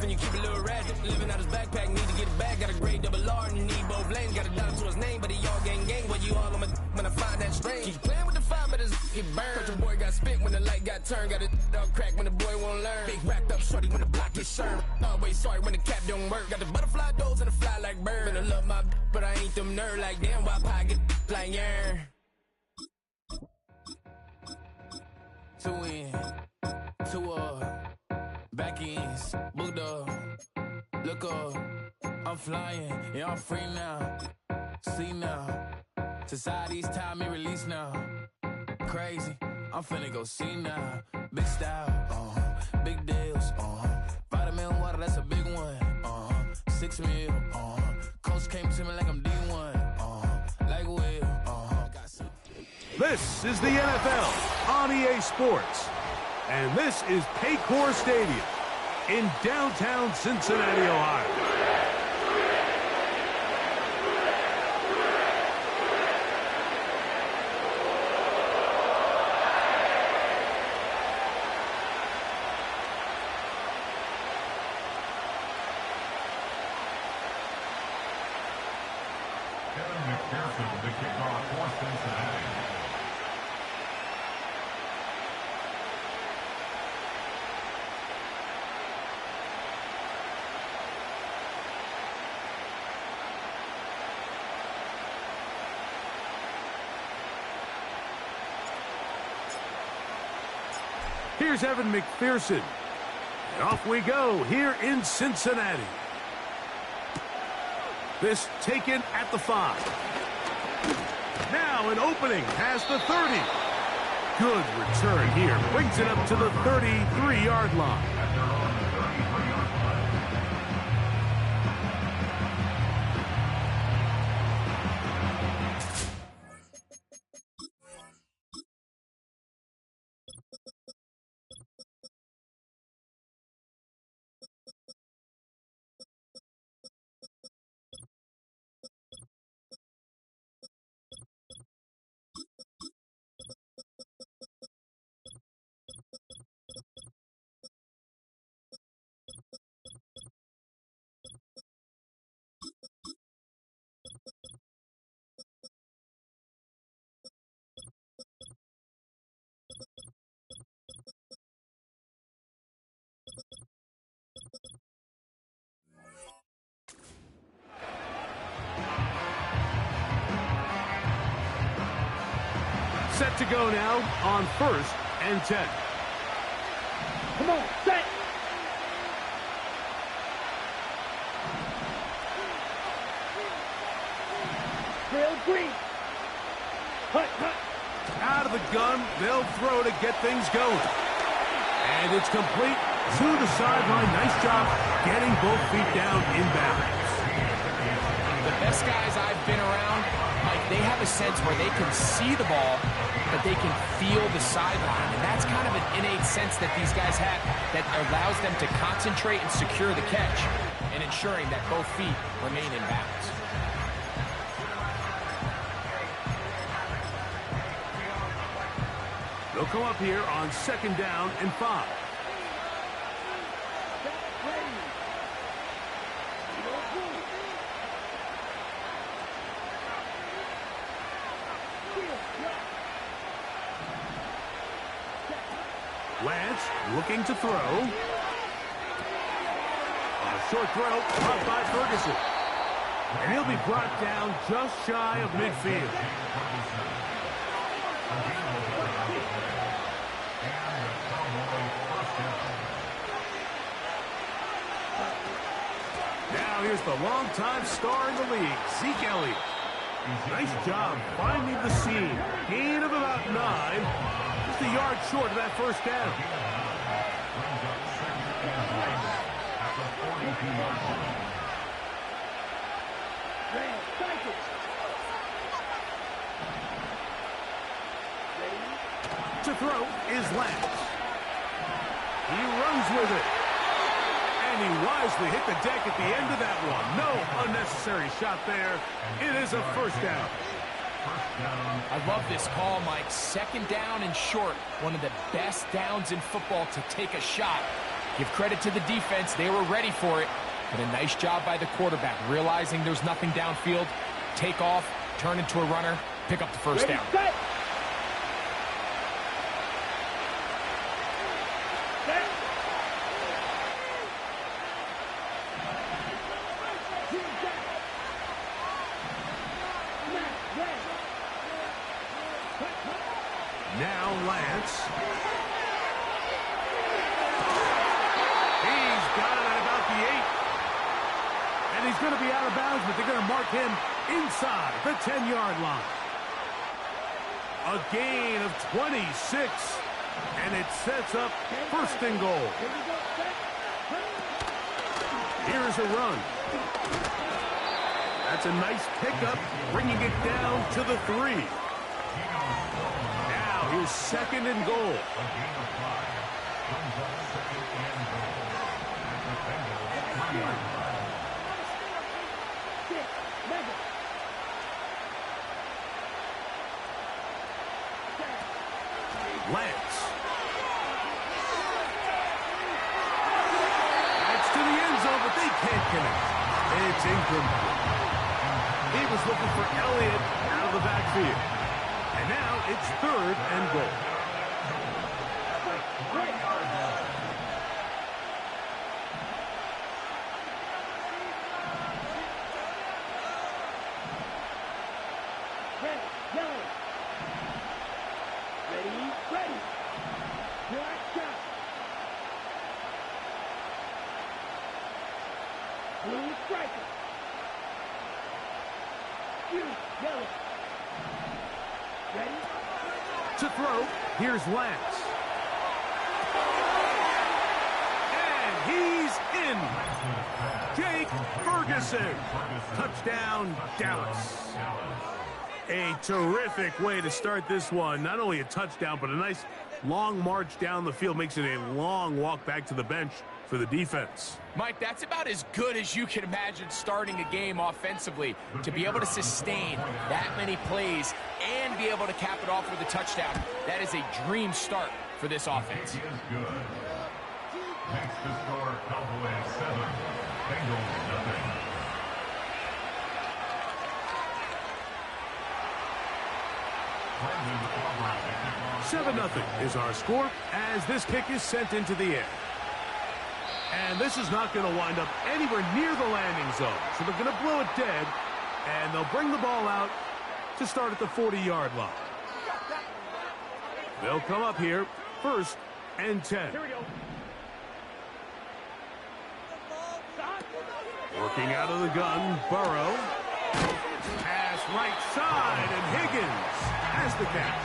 and you keep a little ratchet. Living out his backpack, need to get it back. Got a grade double R and you need both lanes. Got a dollar to his name, but he all gang. Well, you all on my when I find that strange. Keep playing with the fire, but his get burned. But your boy got spit when the light got turned. Got a dog crack when the boy won't learn. Big racked up shorty when the block gets served. Always sorry when the cap don't work. Got the butterfly doors and the fly like bird. And I love my but I ain't them nerd like damn. Why pie get like yeah. 2 in, 2 up, back ends, booked up, look up, I'm flying, yeah I'm free now, see now, society's time me release now, crazy, I'm finna go see now, big style, big deals, vitamin water, that's a big one, 6 mil, coach came to me like I'm D1, like Will, got some. This is the NFL on EA Sports, and this is Paycor Stadium in downtown Cincinnati, Ohio. The kickoff for Cincinnati. Here's Evan McPherson. And off we go here in Cincinnati. This taken at the 5. Now an opening past the 30. Good return here. Brings it up to the 33-yard line. Set to go now on 1st and 10. Come on, set. Trail green. Hut, hut. Out of the gun, they'll throw to get things going. And it's complete to the sideline. Nice job getting both feet down in bounds. The best guys I've been around, Mike, they have a sense where they can see the ball, but they can feel the sideline. And that's kind of an innate sense that these guys have that allows them to concentrate and secure the catch and ensuring that both feet remain in bounds. They'll come up here on 2nd down and 5. Lance looking to throw. A short throw caught by Ferguson. And he'll be brought down just shy of midfield. Now here's the longtime star in the league, Zeke Elliott. Nice job finding the seam. Gain of about 9. Just a yard short of that 1st down. To throw is Lance. He runs with it. And he wisely hit the deck at the end of that one. No unnecessary shot there. It is a 1st down. I love this call, Mike. 2nd down and short. One of the best downs in football to take a shot. Give credit to the defense. They were ready for it. But a nice job by the quarterback, realizing there's nothing downfield. Take off, turn into a runner, pick up the first down. Set. Now Lance. He's got it at about the 8. And he's going to be out of bounds, but they're going to mark him inside the 10-yard line. A gain of 26. And it sets up first and goal. Here's a run. That's a nice pickup, bringing it down to the 3. Now here's second and goal. Lance. That's to the end zone, but they can't connect. It's incomplete. He was looking for Elliott out of the backfield. And now it's third and goal. Ready. Black shot. Blue striker. Yellow. Ready? To throw, here's Lance. And he's in. Jake Ferguson. Touchdown, Dallas. A terrific way to start this one. Not only a touchdown, but a nice long march down the field. Makes it a long walk back to the bench for the defense. Mike, that's about as good as you can imagine starting a game offensively. To be able to sustain that many plays and be able to cap it off with a touchdown, that is a dream start for this offense. Next to score, Cowboys 7, Bengals nothing. 7-0 is our score as this kick is sent into the air. And this is not going to wind up anywhere near the landing zone. So they're going to blow it dead, and they'll bring the ball out to start at the 40-yard line. They'll come up here, first and 10. Here we go. Working out of the gun, Burrow. Pass right side, and Higgins has the catch.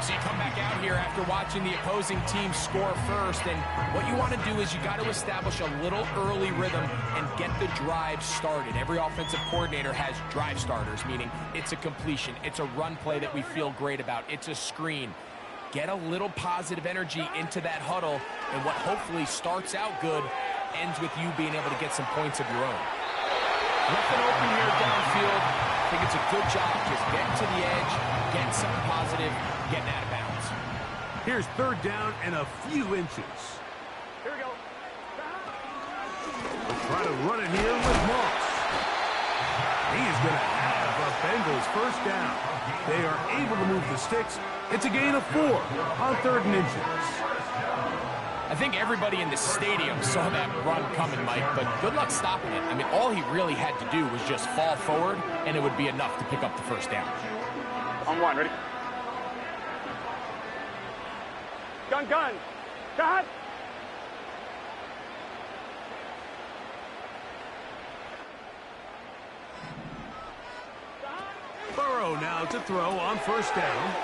So you come back out here after watching the opposing team score first, and what you want to do is you got to establish a little early rhythm and get the drive started. Every offensive coordinator has drive starters, meaning it's a completion, it's a run play that we feel great about, it's a screen. Get a little positive energy into that huddle, and what hopefully starts out good ends with you being able to get some points of your own. Nothing open here downfield. I think it's a good job just getting to the edge, getting something positive, getting out of bounds. Here's third down and a few inches. Here we go. We'll try to run it here with Moss. He's going to have the Bengals first down. They are able to move the sticks. It's a gain of 4 on third and inches. I think everybody in the stadium saw that run coming, Mike, but good luck stopping it. I mean, all he really had to do was just fall forward, and it would be enough to pick up the first down. On one, ready? Gun. Cut. Burrow now to throw on first down.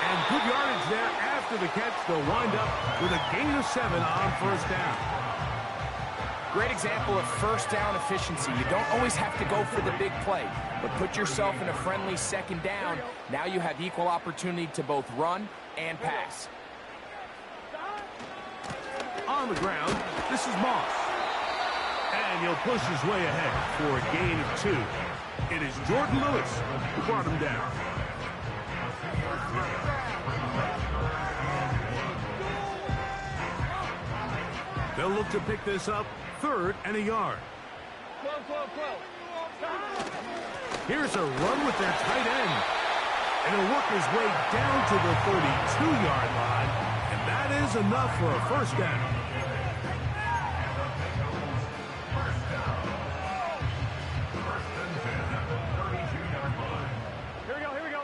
And good yardage there after the catch. They'll wind up with a gain of 7 on first down. Great example of first down efficiency. You don't always have to go for the big play, but put yourself in a friendly second down. Now you have equal opportunity to both run and pass. On the ground, this is Moss. And he'll push his way ahead for a gain of 2. It is Jordan Lewis who brought him down. They'll look to pick this up 3rd and a yard. Here's a run with their tight end. And he'll work his way down to the 32-yard line. And that is enough for a first down. Here we go.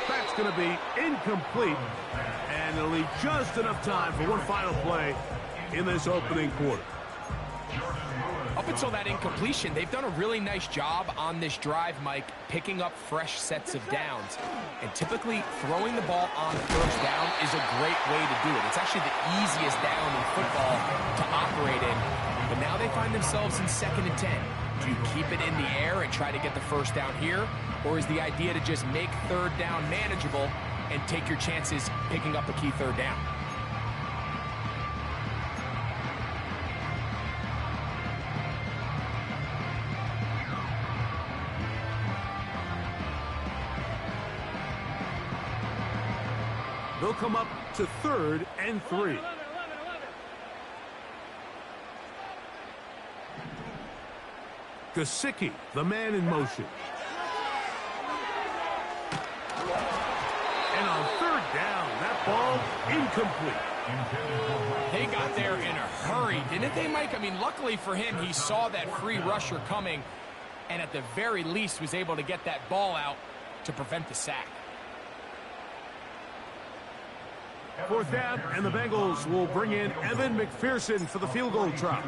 That's going to be incomplete. And it'll leave just enough time for one final play in this opening quarter. Up until that incompletion, they've done a really nice job on this drive, Mike, picking up fresh sets of downs. And typically, throwing the ball on first down is a great way to do it. It's actually the easiest down in football to operate in. But now they find themselves in 2nd and 10. Do you keep it in the air and try to get the first down here? Or is the idea to just make 3rd down manageable and take your chances picking up a key 3rd down? They'll come up to 3rd and 3. Gesicki, the man in motion. And on 3rd down, that ball incomplete. They got there in a hurry, didn't they, Mike? I mean, luckily for him, he saw that free rusher coming and at the very least was able to get that ball out to prevent the sack. 4th down, and the Bengals will bring in Evan McPherson for the field goal try.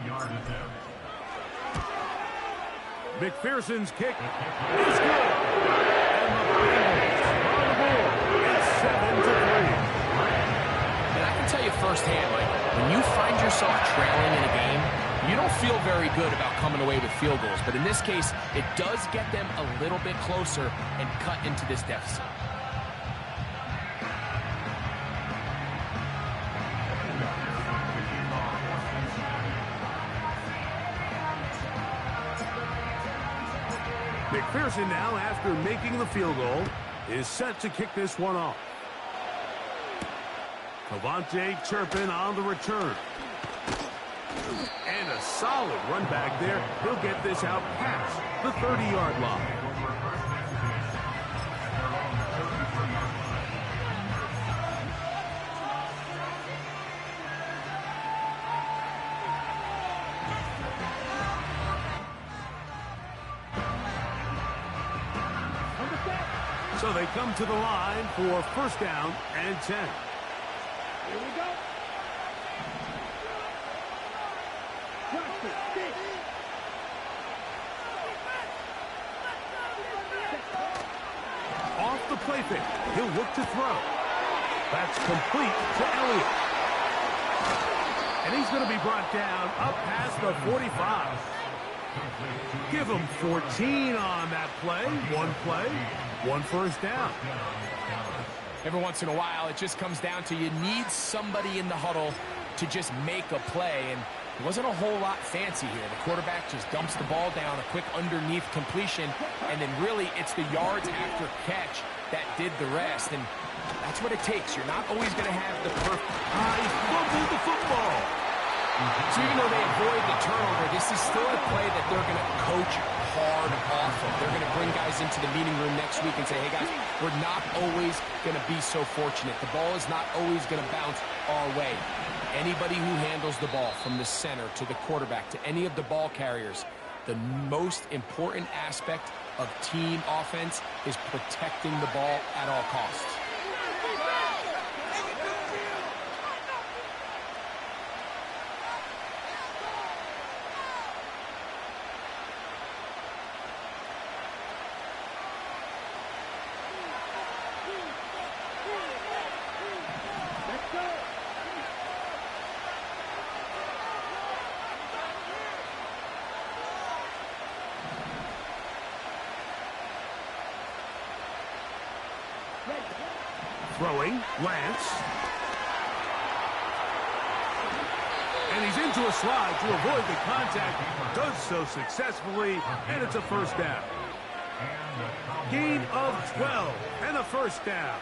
McPherson's kick is good. And the Bengals on the board. It's 7-3. And I can tell you firsthand, Mike, when you find yourself trailing in a game, you don't feel very good about coming away with field goals. But in this case, it does get them a little bit closer and cut into this deficit. McPherson now, after making the field goal, is set to kick this one off. Cavante Turpin on the return. And a solid run back there. He'll get this out past the 30-yard line. So they come to the line for 1st down and 10. Here we go. Off the play fake. He'll look to throw. That's complete to Elliott. And he's going to be brought down up past the 45. Give him 14 on that play. One first down. Every once in a while, it just comes down to you need somebody in the huddle to just make a play. And it wasn't a whole lot fancy here. The quarterback just dumps the ball down, a quick underneath completion, and then really it's the yards after catch that did the rest. And that's what it takes. You're not always going to have the perfect... He fumbled the football. So even though they avoid the turnover, this is still a play that they're going to coach hard off of. They're going to bring guys into the meeting room next week and say, hey, guys, we're not always going to be so fortunate. The ball is not always going to bounce our way. Anybody who handles the ball from the center to the quarterback to any of the ball carriers, the most important aspect of team offense is protecting the ball at all costs. Throwing, Lance. And he's into a slide to avoid the contact. Does so successfully, and it's a first down. Gain of 12 and a first down.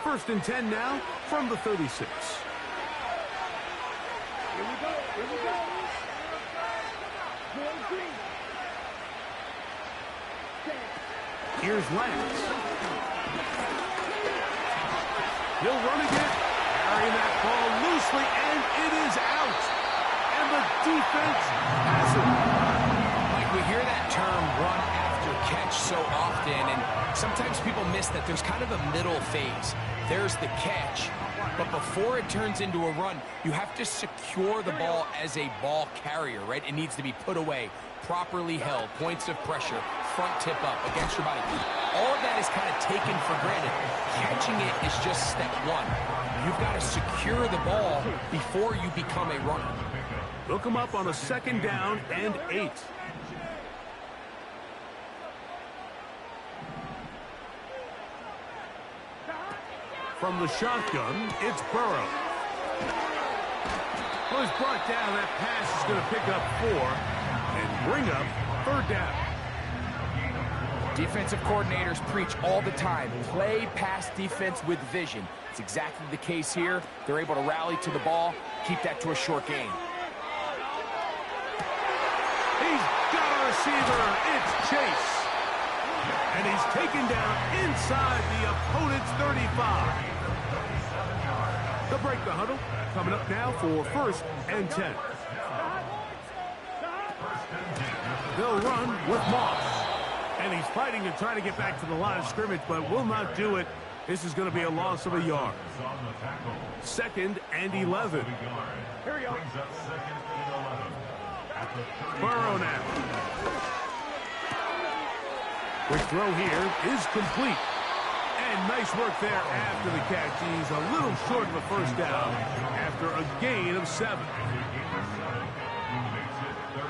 First and 10 now from the 36. Here we go. Here we go. Here's Lance. He'll run again. Carrying that ball loosely, and it is out. And the defense has it. Like, we hear that term run after catch so often, and sometimes people miss that there's kind of a middle phase. There's the catch, but before it turns into a run, you have to secure the ball as a ball carrier, right? It needs to be put away, properly held, points of pressure, front tip up against your body. All of that is kind of taken for granted. Catching it is just step one. You've got to secure the ball before you become a runner. They'll come up on a 2nd down and 8. From the shotgun, it's Burrow. Well, he's brought down. That pass is going to pick up 4 and bring up 3rd down. Defensive coordinators preach all the time, play pass defense with vision. It's exactly the case here. They're able to rally to the ball, keep that to a short gain. He's got a receiver. It's Chase. And he's taken down inside the opponent's 35. They'll break the huddle. Coming up now for 1st and 10. They'll run with Moss. And he's fighting to try to get back to the line of scrimmage, but will not do it. This is going to be a loss of a yard. 2nd and 11. Here we go. Burrow now. Quick throw here is complete. And nice work there after the catch. He's a little short of the 1st down after a gain of 7.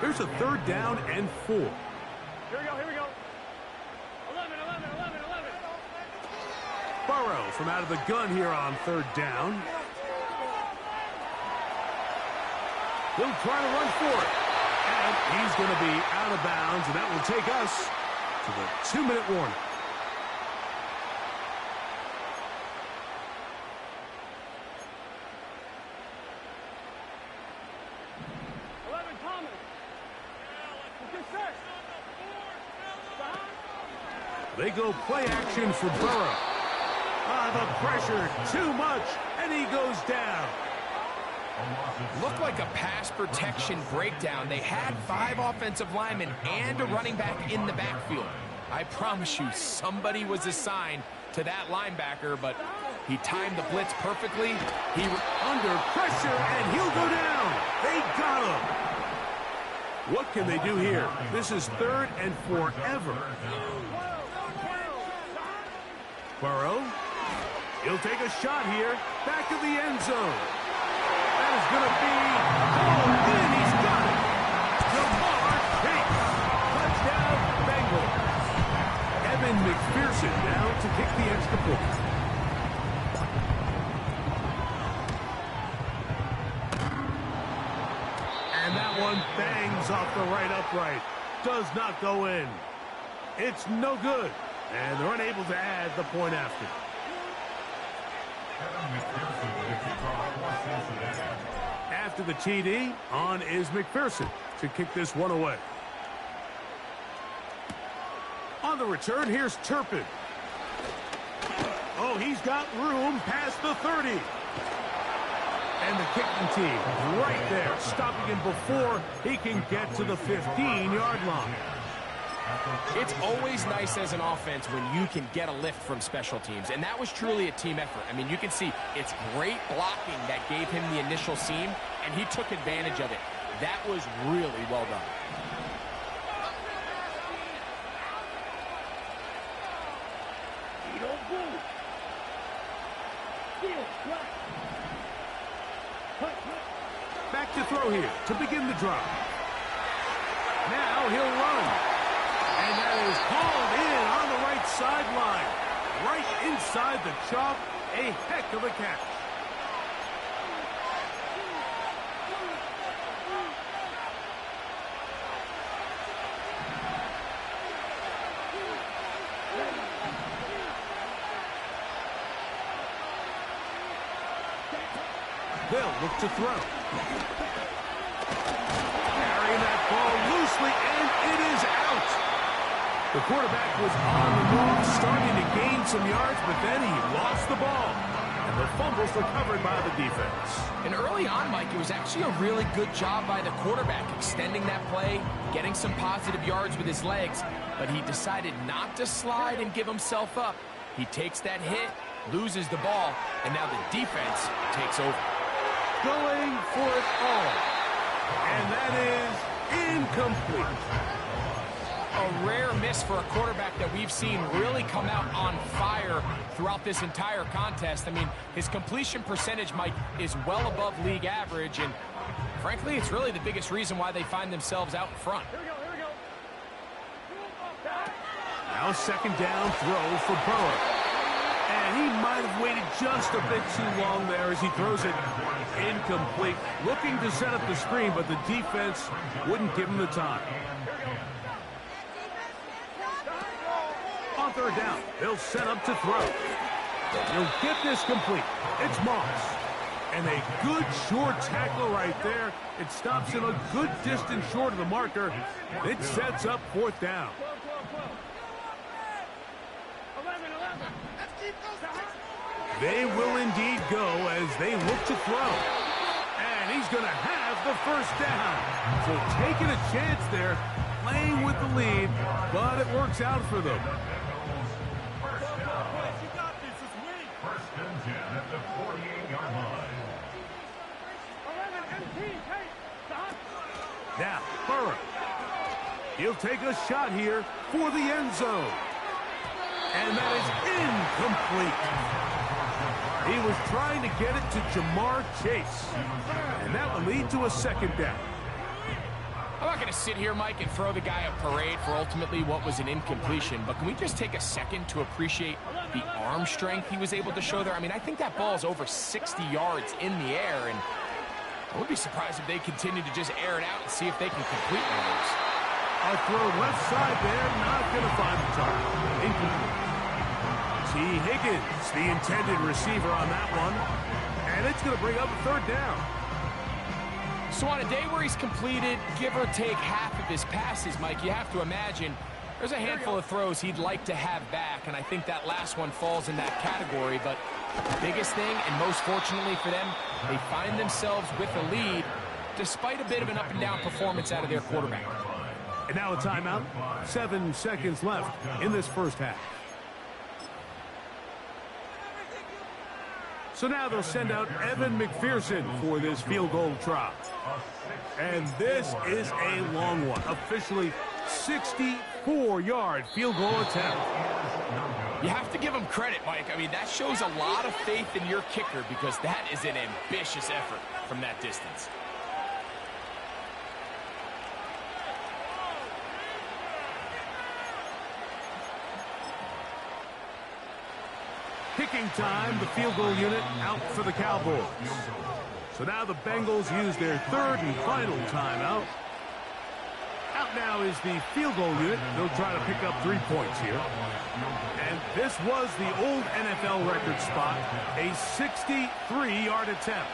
Here's a 3rd down and 4. Here we go. Here we go. 11. Burrow from out of the gun here on 3rd down. He'll try to run for it. And he's going to be out of bounds, and that will take us to the 2-minute warning. They go play action for Burrow. The pressure, too much, and he goes down. Looked like a pass protection breakdown. They had 5 offensive linemen and a running back in the backfield. I promise you, somebody was assigned to that linebacker, but he timed the blitz perfectly. He under pressure, and he'll go down. They got him. What can they do here? This is 3rd and forever. Burrow, he'll take a shot here, back of the end zone. That is going to be called in. He's got it. Jamar Chase, touchdown Bengals. Evan McPherson now to kick the extra point. And that one bangs off the right upright. Does not go in. It's no good. And they're unable to add the point after. After the TD, on is McPherson to kick this one away. On the return, here's Turpin. Oh, he's got room past the 30. And the kicking team right there, stopping him before he can get to the 15-yard line. It's always nice as an offense when you can get a lift from special teams, and that was truly a team effort. I mean, you can see it's great blocking that gave him the initial seam, and he took advantage of it. That was really well done. Back to throw here to begin the drive. Now he'll run. And that is hauled in on the right sideline. Right inside the chalk. A heck of a catch. They'll look to throw. Carrying that ball loosely, and it is out. The quarterback was on the move, starting to gain some yards, but then he lost the ball. And the fumble's recovered by the defense. And early on, Mike, it was actually a really good job by the quarterback, extending that play, getting some positive yards with his legs, but he decided not to slide and give himself up. He takes that hit, loses the ball, and now the defense takes over. Going for it all. And that is incomplete. A rare miss for a quarterback that we've seen really come out on fire throughout this entire contest. I mean, his completion percentage, Mike, is well above league average, and frankly, it's really the biggest reason why they find themselves out in front. Here we go. Now second down throw for Burrow. And he might have waited just a bit too long there as he throws it incomplete. Looking to set up the screen, but the defense wouldn't give him the time. On third down, they'll set up to throw. He'll get this complete. It's Moss. And a good short tackle right there. It stops him a good distance short of the marker. It sets up fourth down. 11. They will indeed go as they look to throw. And he's going to have the first down. So taking a chance there, playing with the lead, but it works out for them. First and 10 at the 48-yard line. 11, MT, hey, stop. Now, Burrow. He'll take a shot here for the end zone. And that is incomplete. He was trying to get it to Jamar Chase. And that will lead to a second down. I'm not going to sit here, Mike, and throw the guy a parade for ultimately what was an incompletion, but can we just take a second to appreciate the arm strength he was able to show there? I mean, I think that ball is over 60 yards in the air, and I would be surprised if they continue to just air it out and see if they can complete one of those. A throw left side there, not going to find the target. Incomplete. T. Higgins, the intended receiver on that one, and it's going to bring up a third down. So on a day where he's completed, give or take half of his passes, Mike, you have to imagine there's a handful of throws he'd like to have back, and I think that last one falls in that category. But the biggest thing, and most fortunately for them, they find themselves with a lead despite a bit of an up-and-down performance out of their quarterback. And now a timeout. 7 seconds left in this first half. So now they'll send out Evan McPherson for this field goal try. And this is a long one. Officially 64-yard field goal attempt. You have to give him credit, Mike. I mean, that shows a lot of faith in your kicker because that is an ambitious effort from that distance. Kicking time, the field goal unit out for the Cowboys. So now the Bengals use their third and final timeout. Out now is the field goal unit. They'll try to pick up 3 points here. And this was the old NFL record spot, a 63-yard attempt.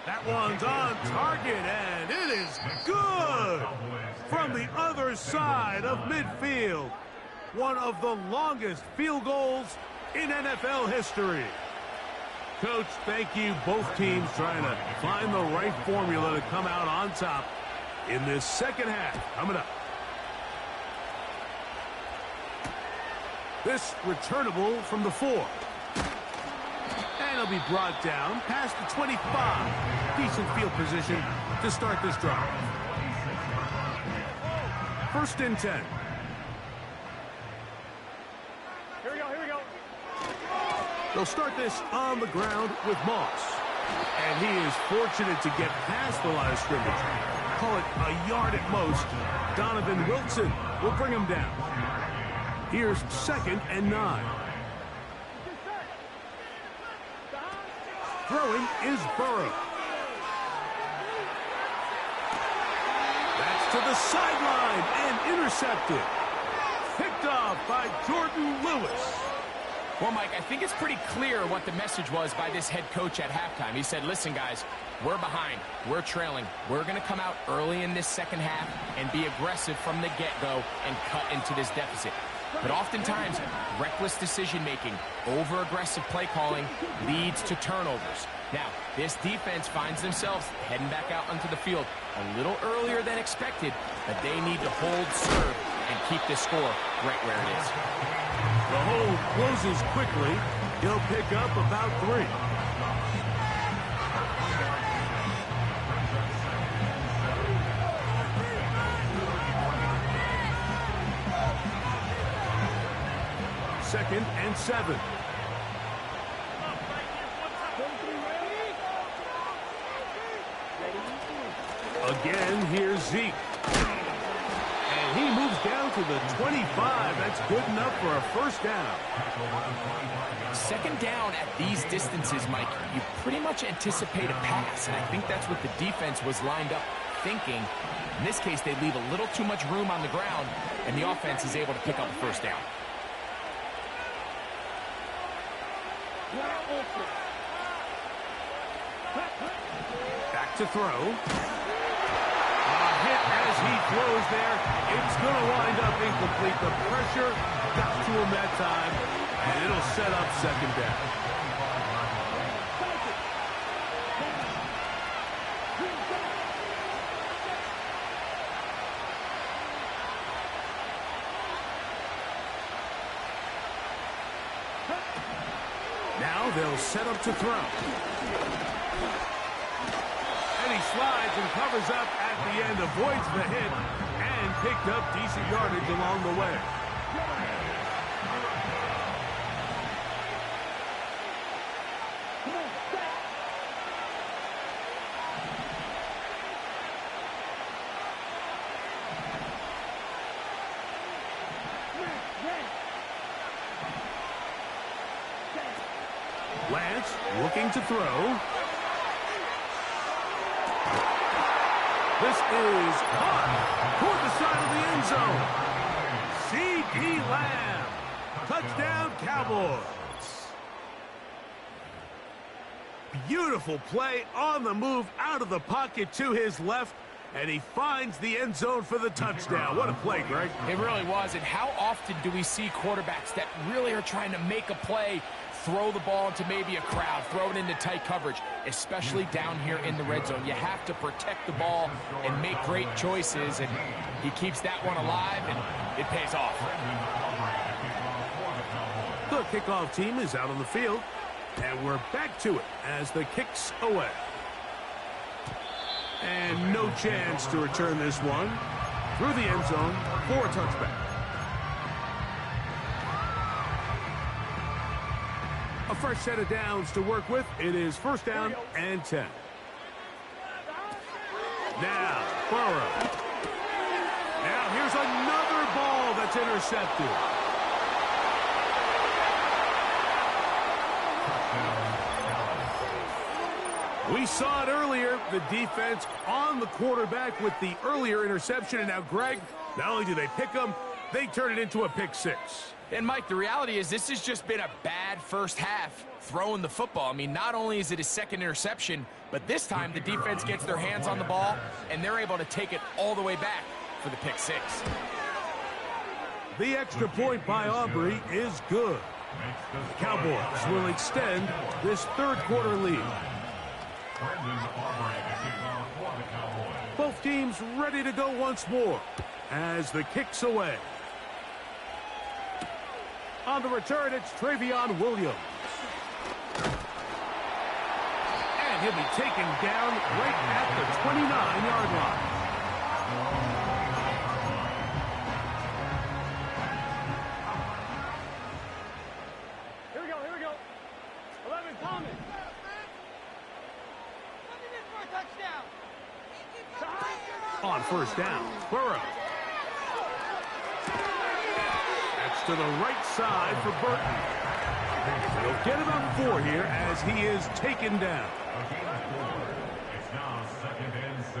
That one's on target, and it is good from the other side of midfield. One of the longest field goals in NFL history. Coach, thank you. Both teams trying to find the right formula to come out on top in this second half. Coming up. This returnable from the 4. And it'll be brought down past the 25. Decent field position to start this drive. First and 10. Here we go. They'll start this on the ground with Moss. And he is fortunate to get past the line of scrimmage. Call it a yard at most. Donovan Wilson will bring him down. Here's second and 9. Throwing is Burrow. That's to the sideline and intercepted. Picked off by Jordan Lewis. Well, Mike, I think it's pretty clear what the message was by this head coach at halftime. He said, listen, guys, we're behind. We're trailing. We're going to come out early in this second half and be aggressive from the get-go and cut into this deficit. But oftentimes, reckless decision-making, over-aggressive play calling leads to turnovers. Now, this defense finds themselves heading back out onto the field a little earlier than expected, but they need to hold serve and keep this score right where it is. The hold closes quickly. He'll pick up about 3. Second and 7. Again, here's Zeke. And he moves down to the 25. That's good enough for a first down. Second down at these distances, Mike, you pretty much anticipate a pass, and I think that's what the defense was lined up thinking. In this case, they leave a little too much room on the ground, and the offense is able to pick up a first down. Back to throw. A hit as he throws there. It's going to wind up incomplete. The pressure got to him that time, and it'll set up second down. Now they'll set up to throw. And he slides and covers up at the end, avoids the hit, and picked up decent yardage along the way. Lance looking to throw. This is caught toward the side of the end zone. C.D. Lamb. Touchdown, Cowboys. Beautiful play on the move out of the pocket to his left, and he finds the end zone for the touchdown. What a play, Greg. It really was, and how often do we see quarterbacks that really are trying to make a play, throw the ball into maybe a crowd, throw it into tight coverage, especially down here in the red zone. You have to protect the ball and make great choices, and he keeps that one alive, and it pays off. The kickoff team is out on the field, and we're back to it as the kick's away. And no chance to return this one through the end zone for a touchback. A fresh set of downs to work with. It is first down and 10. Now, Burrow. Now here's another ball that's intercepted. We saw it earlier, the defense on the quarterback with the earlier interception. And now, Greg, not only do they pick him, they turn it into a pick six. And, Mike, the reality is this has just been a bad first half throwing the football. I mean, not only is it a second interception, but this time the defense gets their hands on the ball, and they're able to take it all the way back for the pick six. The extra point by Aubrey is good. The Cowboys will extend this third quarter lead. Both teams ready to go once more as the kick's away. On the return, it's Travion Williams. And he'll be taken down right at the 29-yard line. Here we go. 11, Thomas. On first down, Burrow. That's to the right side for Burton. He'll get about 4 here as he is taken down. It's now second and 6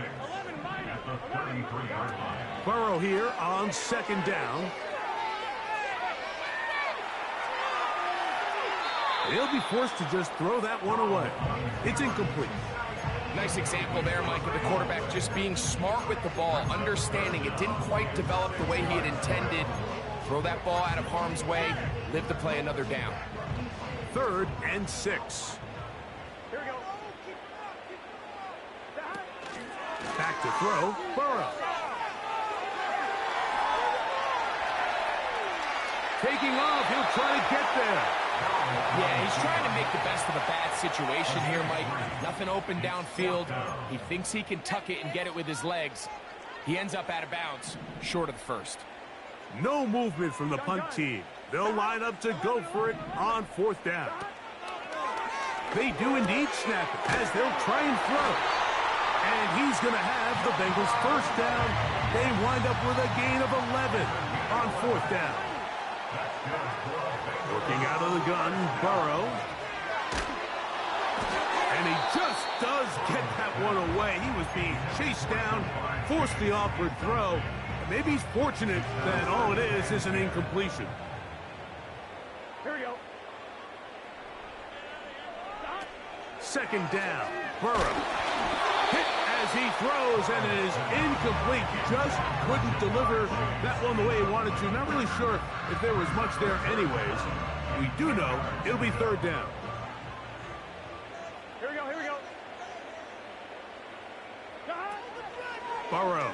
at the 33-yard line. Burrow here on second down. They'll be forced to just throw that one away. It's incomplete. Nice example there, Mike, of the quarterback just being smart with the ball, understanding it didn't quite develop the way he had intended. Throw that ball out of harm's way, live to play another down. 3rd and 6. Here we go. Back to throw, Burrow. Taking off, he'll try to get there. Yeah, he's trying to make the best of a bad situation here, Mike. Nothing open downfield. He thinks he can tuck it and get it with his legs. He ends up out of bounds, short of the first. No movement from the punt team. They'll line up to go for it on 4th down. They do indeed snap it as they'll try and throw. And he's going to have the Bengals 1st down. They wind up with a gain of 11 on 4th down. Working out of the gun, Burrow. And he just does get that one away. He was being chased down, forced the awkward throw. Maybe he's fortunate that all it is an incompletion. Here we go. 2nd down, Burrow. Hit as he throws, and it is incomplete. Just couldn't deliver that one the way he wanted to. Not really sure if there was much there anyways. We do know it'll be 3rd down. Here we go. Here we go. Burrow.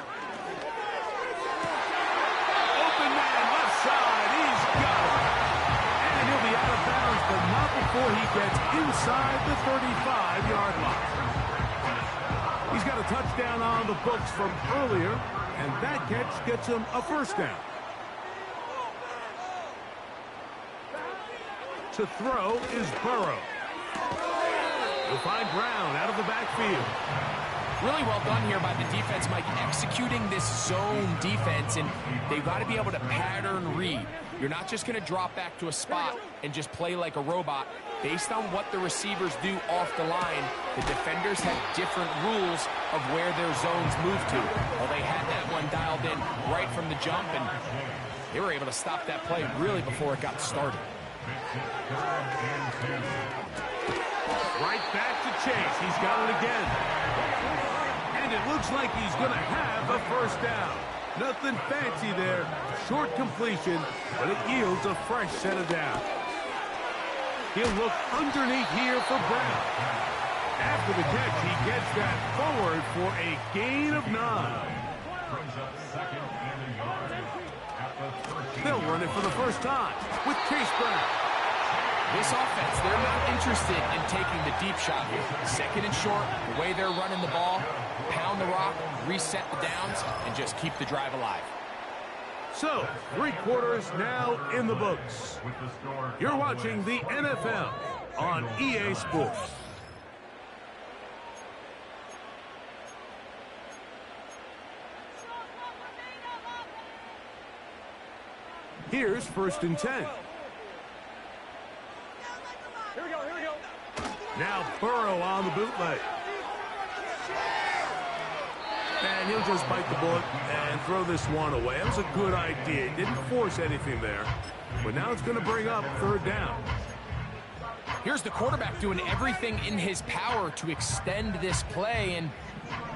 Open man, left side. He's got it. And he'll be out of bounds, but not before he gets inside the 35-yard line. He's got a touchdown on the books from earlier, and that catch gets him a 1st down. To throw is Burrow. He'll find Brown out of the backfield. Really well done here by the defense, Mike, executing this zone defense, and they've got to be able to pattern read. You're not just going to drop back to a spot and just play like a robot. Based on what the receivers do off the line, the defenders have different rules of where their zones move to. Well, they had that one dialed in right from the jump, and they were able to stop that play really before it got started. Right back to Chase. He's got it again. And it looks like he's going to have a 1st down. Nothing fancy there. Short completion, but it yields a fresh set of downs. He'll look underneath here for Brown. After the catch, he gets that forward for a gain of 9. They'll run it for the 1st time with Chase Brown. This offense, they're not interested in taking the deep shot here. 2nd and short, the way they're running the ball, pound the rock, reset the downs, and just keep the drive alive. So, 3 quarters now in the books. You're watching the NFL on EA Sports. Here's 1st and 10. Here we go. Here we go. Now Burrow on the bootleg. And he'll just bite the bullet and throw this one away. That was a good idea. Didn't force anything there. But now it's going to bring up 3rd down. Here's the quarterback doing everything in his power to extend this play, and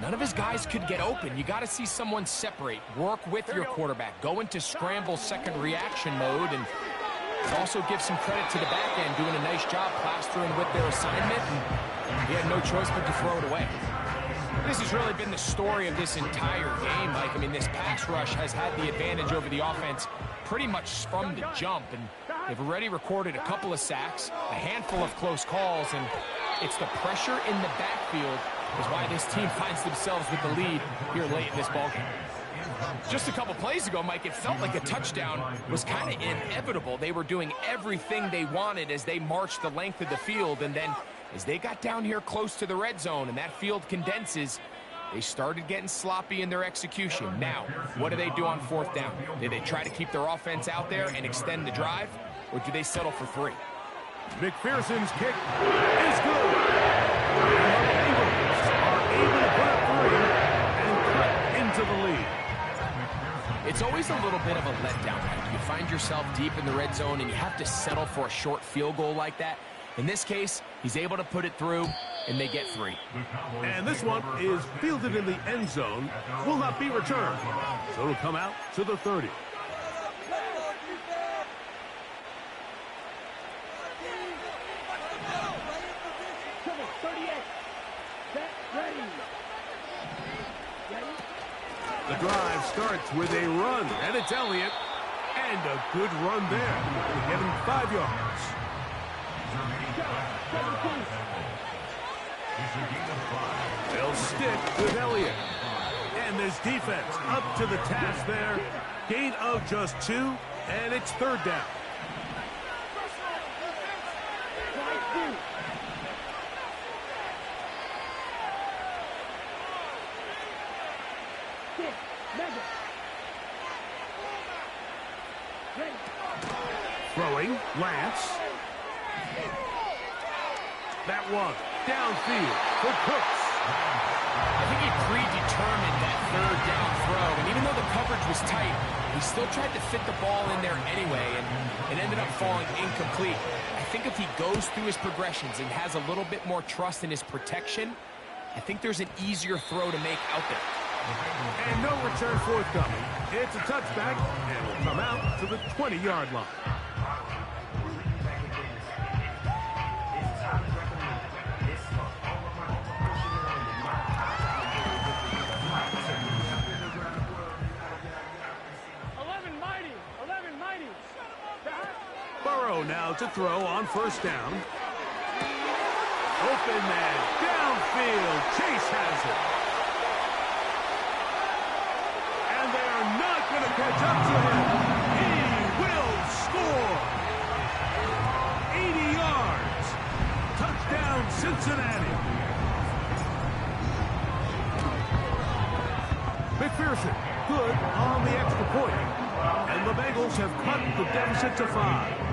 none of his guys could get open. You got to see someone separate, work with your quarterback, go into scramble 2nd reaction mode, and also give some credit to the back end, doing a nice job plastering with their assignment, and he had no choice but to throw it away. This has really been the story of this entire game, Mike. I mean, this pass rush has had the advantage over the offense pretty much from the jump, and they've already recorded a couple of sacks, a handful of close calls, and it's the pressure in the backfield is why this team finds themselves with the lead here late in this ballgame. Just a couple plays ago, Mike, it felt like a touchdown was kind of inevitable. They were doing everything they wanted as they marched the length of the field, and then as they got down here close to the red zone and that field condenses, they started getting sloppy in their execution. Now, what do they do on 4th down? Do they try to keep their offense out there and extend the drive, or do they settle for 3? McPherson's kick is good. The Eagles are able to put up 3 and cut into the lead. It's always a little bit of a letdown. You find yourself deep in the red zone and you have to settle for a short field goal like that. In this case, he's able to put it through, and they get 3. And this one is fielded in the end zone, will not be returned. So it'll come out to the 30. The drive starts with a run, and it's Elliott. And a good run there. To get him 5 yards. They'll stick with Elliott. And this defense up to the task there. Gain of just 2, and it's 3rd down. Throwing, Lance. That one, downfield for Cooks. I think he predetermined that 3rd down throw, and even though the coverage was tight, he still tried to fit the ball in there anyway, and it ended up falling incomplete. I think if he goes through his progressions and has a little bit more trust in his protection, I think there's an easier throw to make out there. And no return forthcoming. It's a touchback, and will come out to the 20-yard line. Burrow now to throw on 1st down. Open man, downfield. Chase has it. And they are not going to catch up to him. He will score. 80 yards. Touchdown, Cincinnati. McPherson, good on the extra point. And the Bengals have cut the deficit to 5.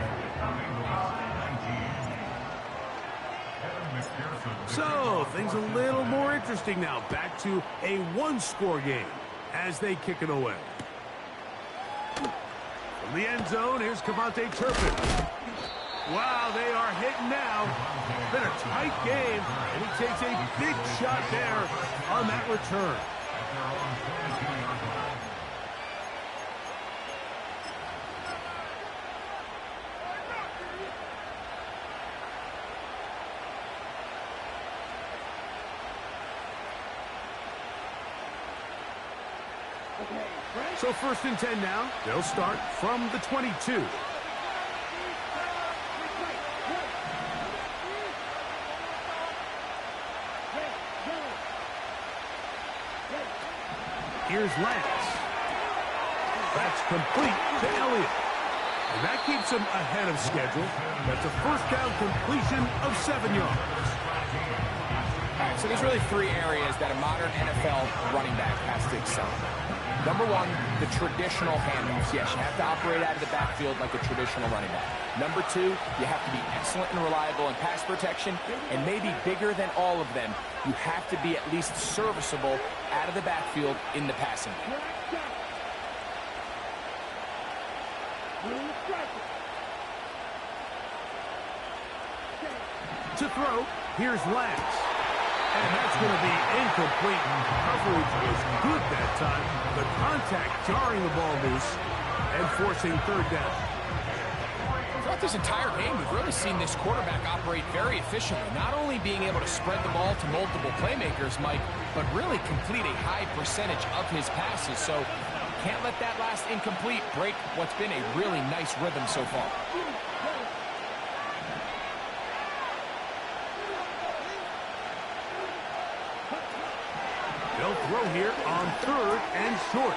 So, things a little more interesting now. Back to a 1-score game as they kick it away. From the end zone, here's Cavante Turpin. Wow, they are hitting now. Been a tight game, and he takes a big shot there on that return. So 1st and 10 now. They'll start from the 22. Here's Lance. That's complete to Elliott. And that keeps him ahead of schedule. That's a 1st down completion of 7 yards. All right, so there's really 3 areas that a modern NFL running back has to excel. Number 1, the traditional handoffs. Yes, you have to operate out of the backfield like a traditional running back. Number 2, you have to be excellent and reliable in pass protection, and maybe bigger than all of them, you have to be at least serviceable out of the backfield in the passing game. To throw, here's Lance. And that's going to be incomplete. Coverage was good that time. The contact jarring the ball loose and forcing 3rd down. Throughout this entire game, we've really seen this quarterback operate very efficiently. Not only being able to spread the ball to multiple playmakers, Mike, but really complete a high percentage of his passes. So can't let that last incomplete break what's been a really nice rhythm so far. They'll throw here on 3rd and short.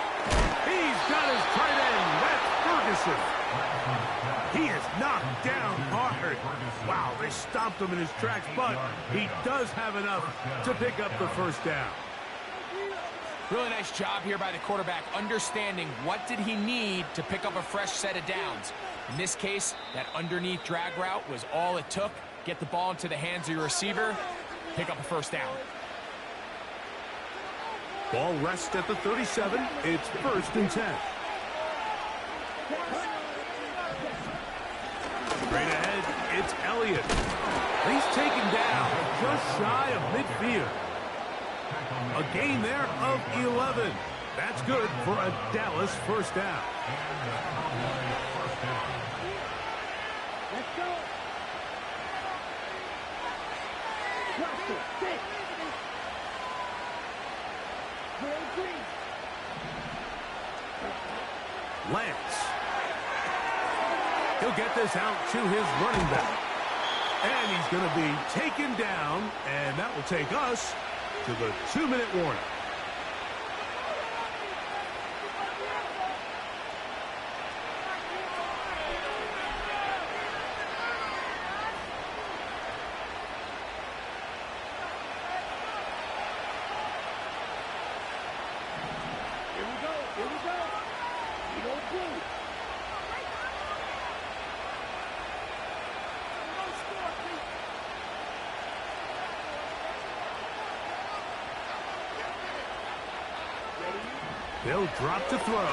He's got his tight end. That's Ferguson. He is knocked down hard. Wow, they stopped him in his tracks, but he does have enough to pick up the 1st down. Really nice job here by the quarterback, understanding what did he need to pick up a fresh set of downs. In this case, that underneath drag route was all it took. Get the ball into the hands of your receiver, pick up a 1st down. Ball rests at the 37. It's 1st and 10. Straight ahead, it's Elliott. He's taken down just shy of midfield. A gain there of 11. That's good for a Dallas first down. Let's go. Lance. He'll get this out to his running back. And he's going to be taken down, and that will take us to the 2-minute warning. Here we go. Here we go. We go blue. They'll drop to throw.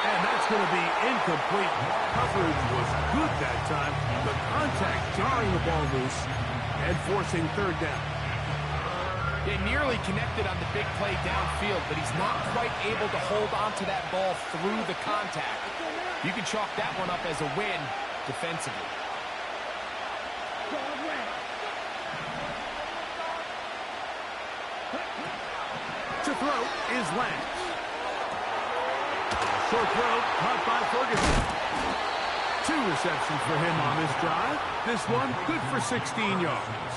And that's going to be incomplete. Coverage was good that time. The contact jarring the ball loose and forcing third down. They nearly connected on the big play downfield, but he's not quite able to hold on to that ball through the contact. You can chalk that one up as a win defensively. To throw is Lance. Short throw caught by Ferguson. 2 receptions for him on this drive. This one good for 16 yards.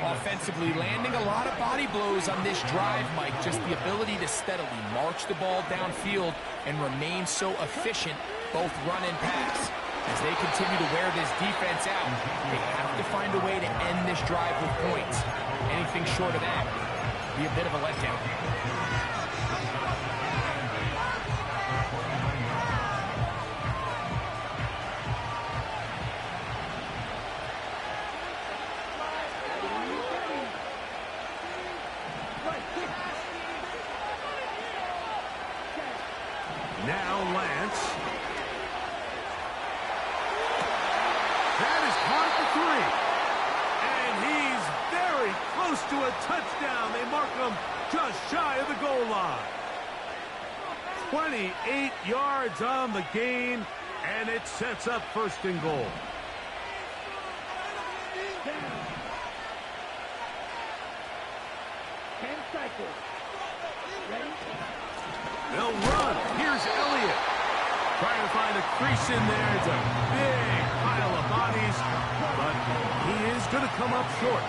Offensively, landing a lot of body blows on this drive, Mike. Just the ability to steadily march the ball downfield and remain so efficient, both run and pass. As they continue to wear this defense out, they have to find a way to end this drive with points. Anything short of that be a bit of a letdown. Now Lance. That is caught at the 3. And he's very close to a touchdown. They mark him just shy of the goal line. 28 yards on the gain, and it sets up first and goal. Down. 10 cycles. Ready? They'll run. Here's Elliott. Trying to find a crease in there. It's a big pile of bodies, but he is going to come up short.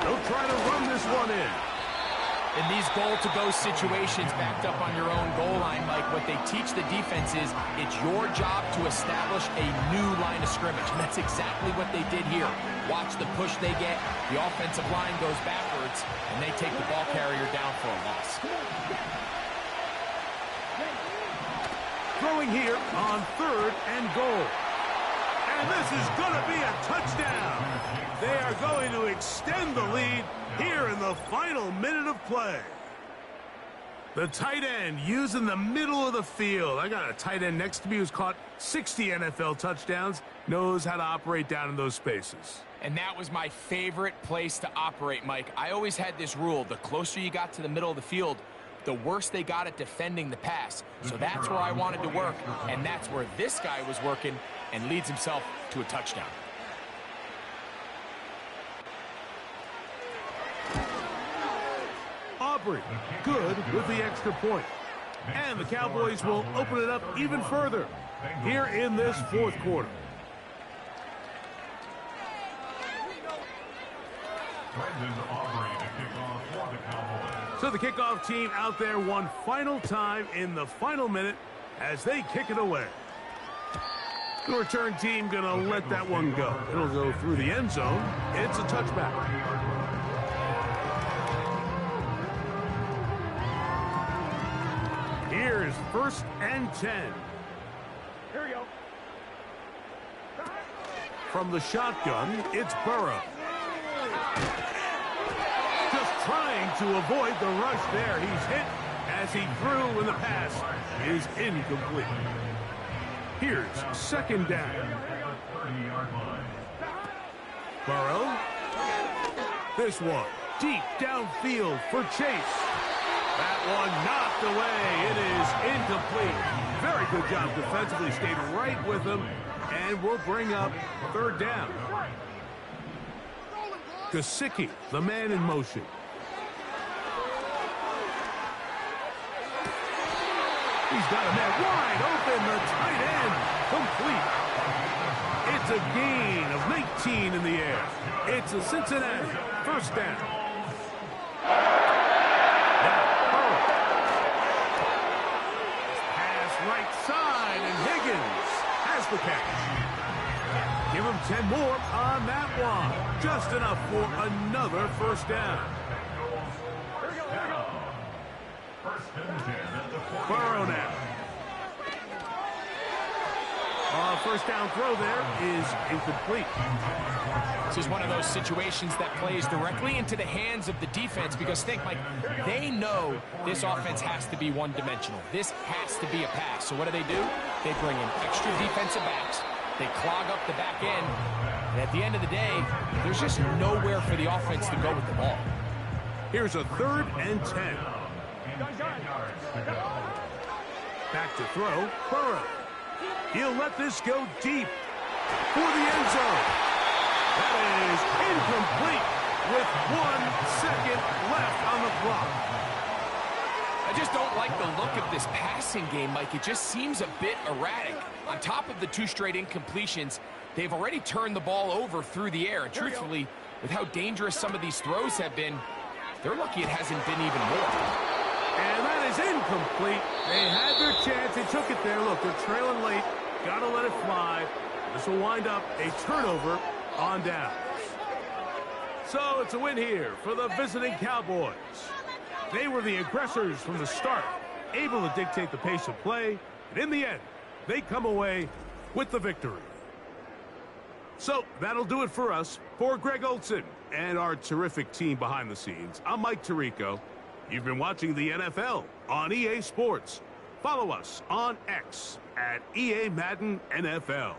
They'll try to run this one in. In these goal-to-go situations backed up on your own goal line, Mike, what they teach the defense is it's your job to establish a new line of scrimmage, and that's exactly what they did here. Watch the push they get. The offensive line goes backwards, and they take the ball carrier down for a loss. Throwing here on 3rd and goal. And this is going to be a touchdown. They are going to extend the lead here in the final minute of play. The tight end using the middle of the field. I got a tight end next to me who's caught 60 NFL touchdowns, knows how to operate down in those spaces. And that was my favorite place to operate, Mike. I always had this rule: the closer you got to the middle of the field, the worse they got at defending the pass. So that's where I wanted to work, and that's where this guy was working and leads himself to a touchdown. Aubrey, good with the extra point. And the Cowboys will open it up even further here in this 4th quarter. So the kickoff team out there one final time in the final minute as they kick it away. The return team going to let that one go. It'll go through the end zone. It's a touchback. Here's 1st and 10. Here we go. From the shotgun, it's Burrow. Just trying to avoid the rush there. He's hit as he threw and the pass is incomplete. Here's second down. Burrow. This one deep downfield for Chase. That one knocked away. It is incomplete. Very good job defensively. Stayed right with him. And we'll bring up third down. Gesicki, the man in motion. He's got a man wide open. The tight end complete. It's a gain of 19 in the air. It's a Cincinnati first down. Now, Burrow. Pass right side, and Higgins has the catch. Give him 10 more on that one. Just enough for another first down. Burrow now. First down throw there is incomplete. This is one of those situations that plays directly into the hands of the defense because think, Mike, they know this offense has to be one-dimensional. This has to be a pass. So what do? They bring in extra defensive backs. They clog up the back end. And at the end of the day, there's just nowhere for the offense to go with the ball. Here's a 3rd and 10. Back to throw, Burrow. He'll let this go deep for the end zone. That is incomplete with 1 second left on the clock. I just don't like the look of this passing game, Mike. It just seems a bit erratic. On top of the 2 straight incompletions, they've already turned the ball over through the air. And truthfully, with how dangerous some of these throws have been, they're lucky it hasn't been even more. And that is incomplete. They had their chance. They took it there. Look, they're trailing late. Got to let it fly. This will wind up a turnover on downs. So it's a win here for the visiting Cowboys. They were the aggressors from the start, able to dictate the pace of play. And in the end, they come away with the victory. So that'll do it for us. For Greg Olson and our terrific team behind the scenes, I'm Mike Tirico. You've been watching the NFL on EA Sports. Follow us on X at EA Madden NFL.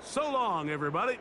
So long, everybody.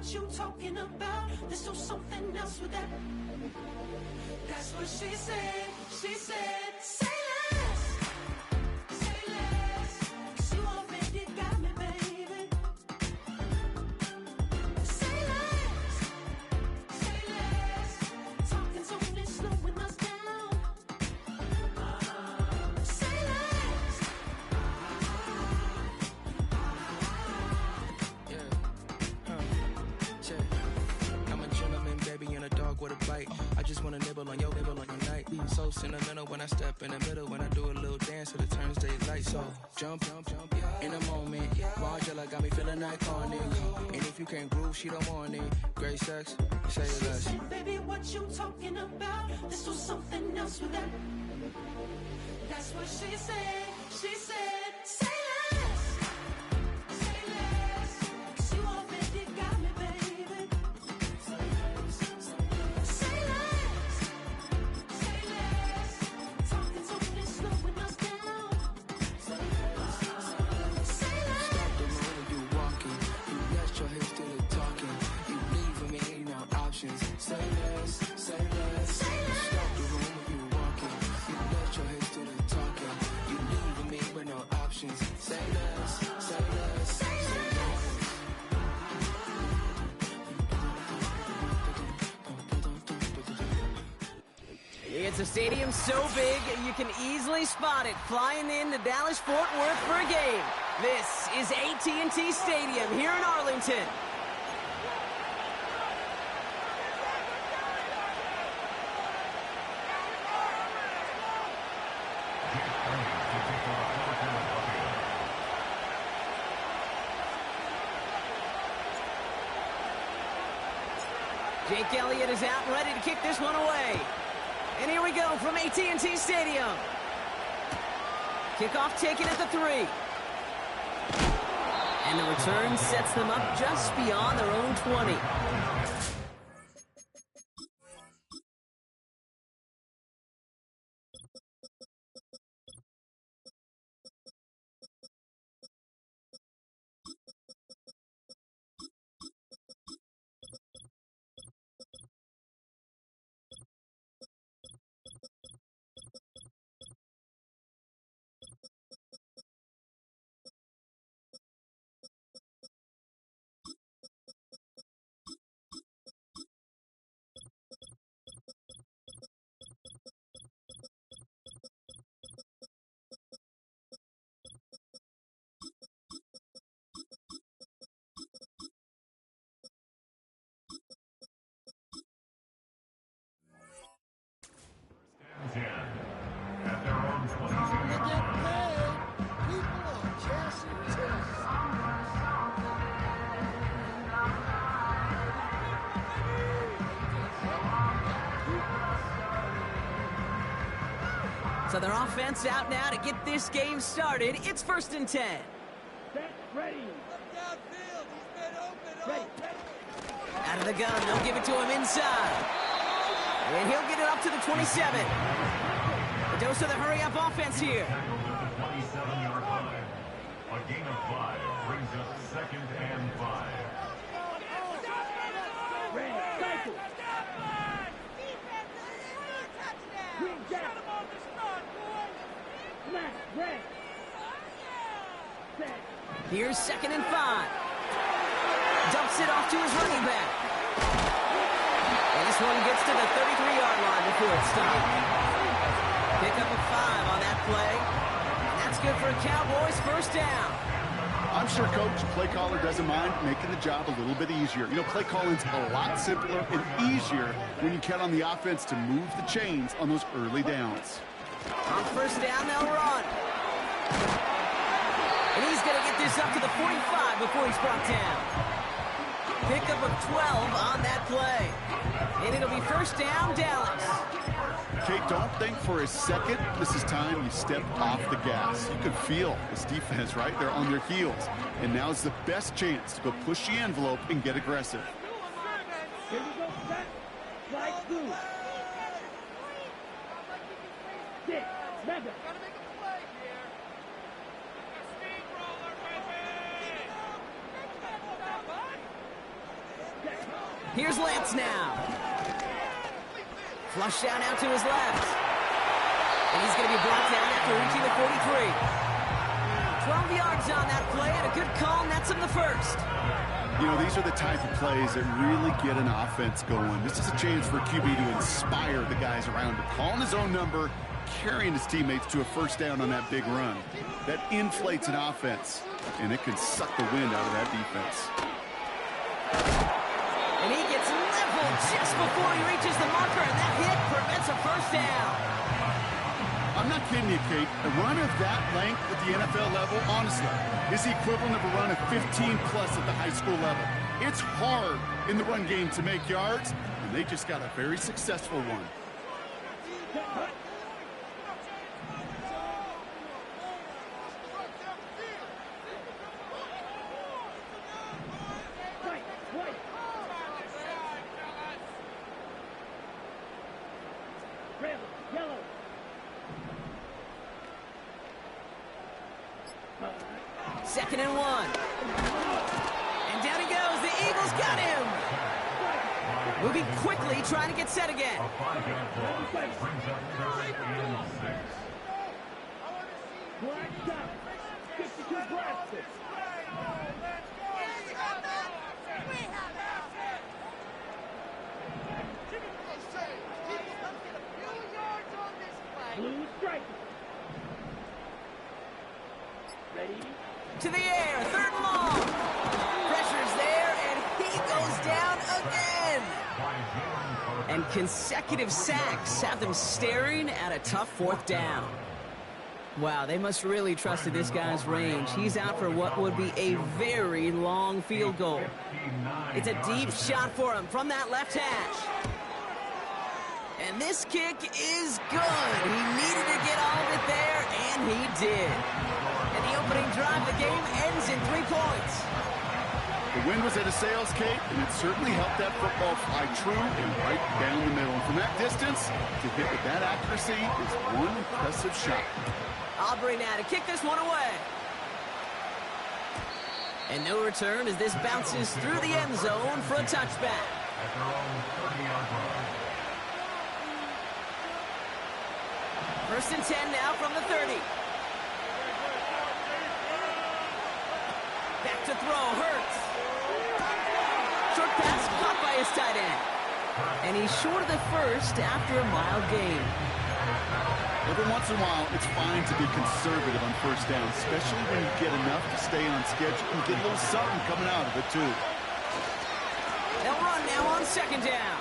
You talking about? Let's do something else with that. That's what she said. She said, say less. Say less. 'Cause you already got me, baby. Say less. Say less. Talking's only slowing us down. Say less. I'm a gentleman, baby, and a dog with a bite. I just wanna nibble on your night. So sentimental when I step in the middle, when I do a little dance till it turns daylight. So jump, in a moment. Margella got me feeling iconic. And if you can't groove, she don't want it. Great sex, say less. Baby, what you talking about? Let's do something else with that. That's what she said. She said, say less. Say less. 'Cause you already got me, baby. Say less. Say less. Talking's only slowing us down. Say less. Say less. Stop the moment you walking. You rest your hips to the talking. You leaving me ain't no options. Say less, say less. Say less. Stop the room when you It's a stadium so big you can easily spot it flying into Dallas-Fort Worth for a game. This is AT&T Stadium here in Arlington. Jake Elliott is out and ready to kick this one away. And here we go from AT&T Stadium. Kickoff taken at the 3. And the return sets them up just beyond their own 20. At their own 22-yard line. So their offense out now to get this game started. It's 1st and 10. Set, ready. Look downfield. He's been open. Ready. Out of the gun, they'll give it to him inside. And he'll get it up to the 27. The dose of the hurry-up offense here. Tackled at the 27-yard line. A gain of 5 brings us 2nd and 5. Ready. Cycle. Green jack. Smash. Red. Set. Here's 2nd and 5. Dumps it off to his running back. And this one gets to the 33-yard line before it's stopped. Pick up a 5 on that play. And that's good for a Cowboys 1st down. I'm sure Coach, play caller doesn't mind making the job a little bit easier. You know, play calling's a lot simpler and easier when you count on the offense to move the chains on those early downs. On 1st down, they'll run. And he's going to get this up to the 45 before he's brought down. Pickup of 12 on that play. And it'll be 1st down, Dallas. Kate, don't think for a second this is time you step off the gas. You can feel this defense, right? They're on their heels. And now's the best chance to go push the envelope and get aggressive. Here we go. Set. Slide through. Six. Mega. Here's Lance now. Flush down out to his left. And he's going to be brought down after reaching the 43. 12 yards on that play and a good call nets him the 1st. You know, these are the type of plays that really get an offense going. This is a chance for QB to inspire the guys around him. Calling his own number, carrying his teammates to a 1st down on that big run. That inflates an offense, and it can suck the wind out of that defense. And he gets leveled just before he reaches the marker, and that hit prevents a 1st down. I'm not kidding you, Kate. A run of that length at the NFL level, honestly, is the equivalent of a run of 15-plus at the high school level. It's hard in the run game to make yards, and they just got a very successful one. Yellow. 2nd and 1. And down he goes. The Eagles got him. Moving quickly, trying to get set again. A 5-yard loss brings up 3rd and 6. Black shot. 52 blasted. Ready? To the air, third and long. Pressure's there, and he goes down again. And consecutive sacks have them staring at a tough fourth down. Wow, they must really trust this guy's range. He's out for what would be a very long field goal. It's a deep shot for him from that left hash. And this kick is good. He needed to get all of it there, and he did. And the opening drive of the game ends in 3 points. The wind was at a sails, Kate, and it certainly helped that football fly true and right down the middle. And from that distance, to hit with that accuracy is one impressive shot. Aubrey now to kick this one away. And no return as this bounces through the end zone for a touchback. At their own 30-yard line. First and 10 now from the 30. Back to throw, Hurts. Short pass caught by his tight end. And he's short of the first after a mile gain. Every once in a while, it's fine to be conservative on first down, especially when you get enough to stay on schedule and get a little something coming out of it, too. They'll run now on second down.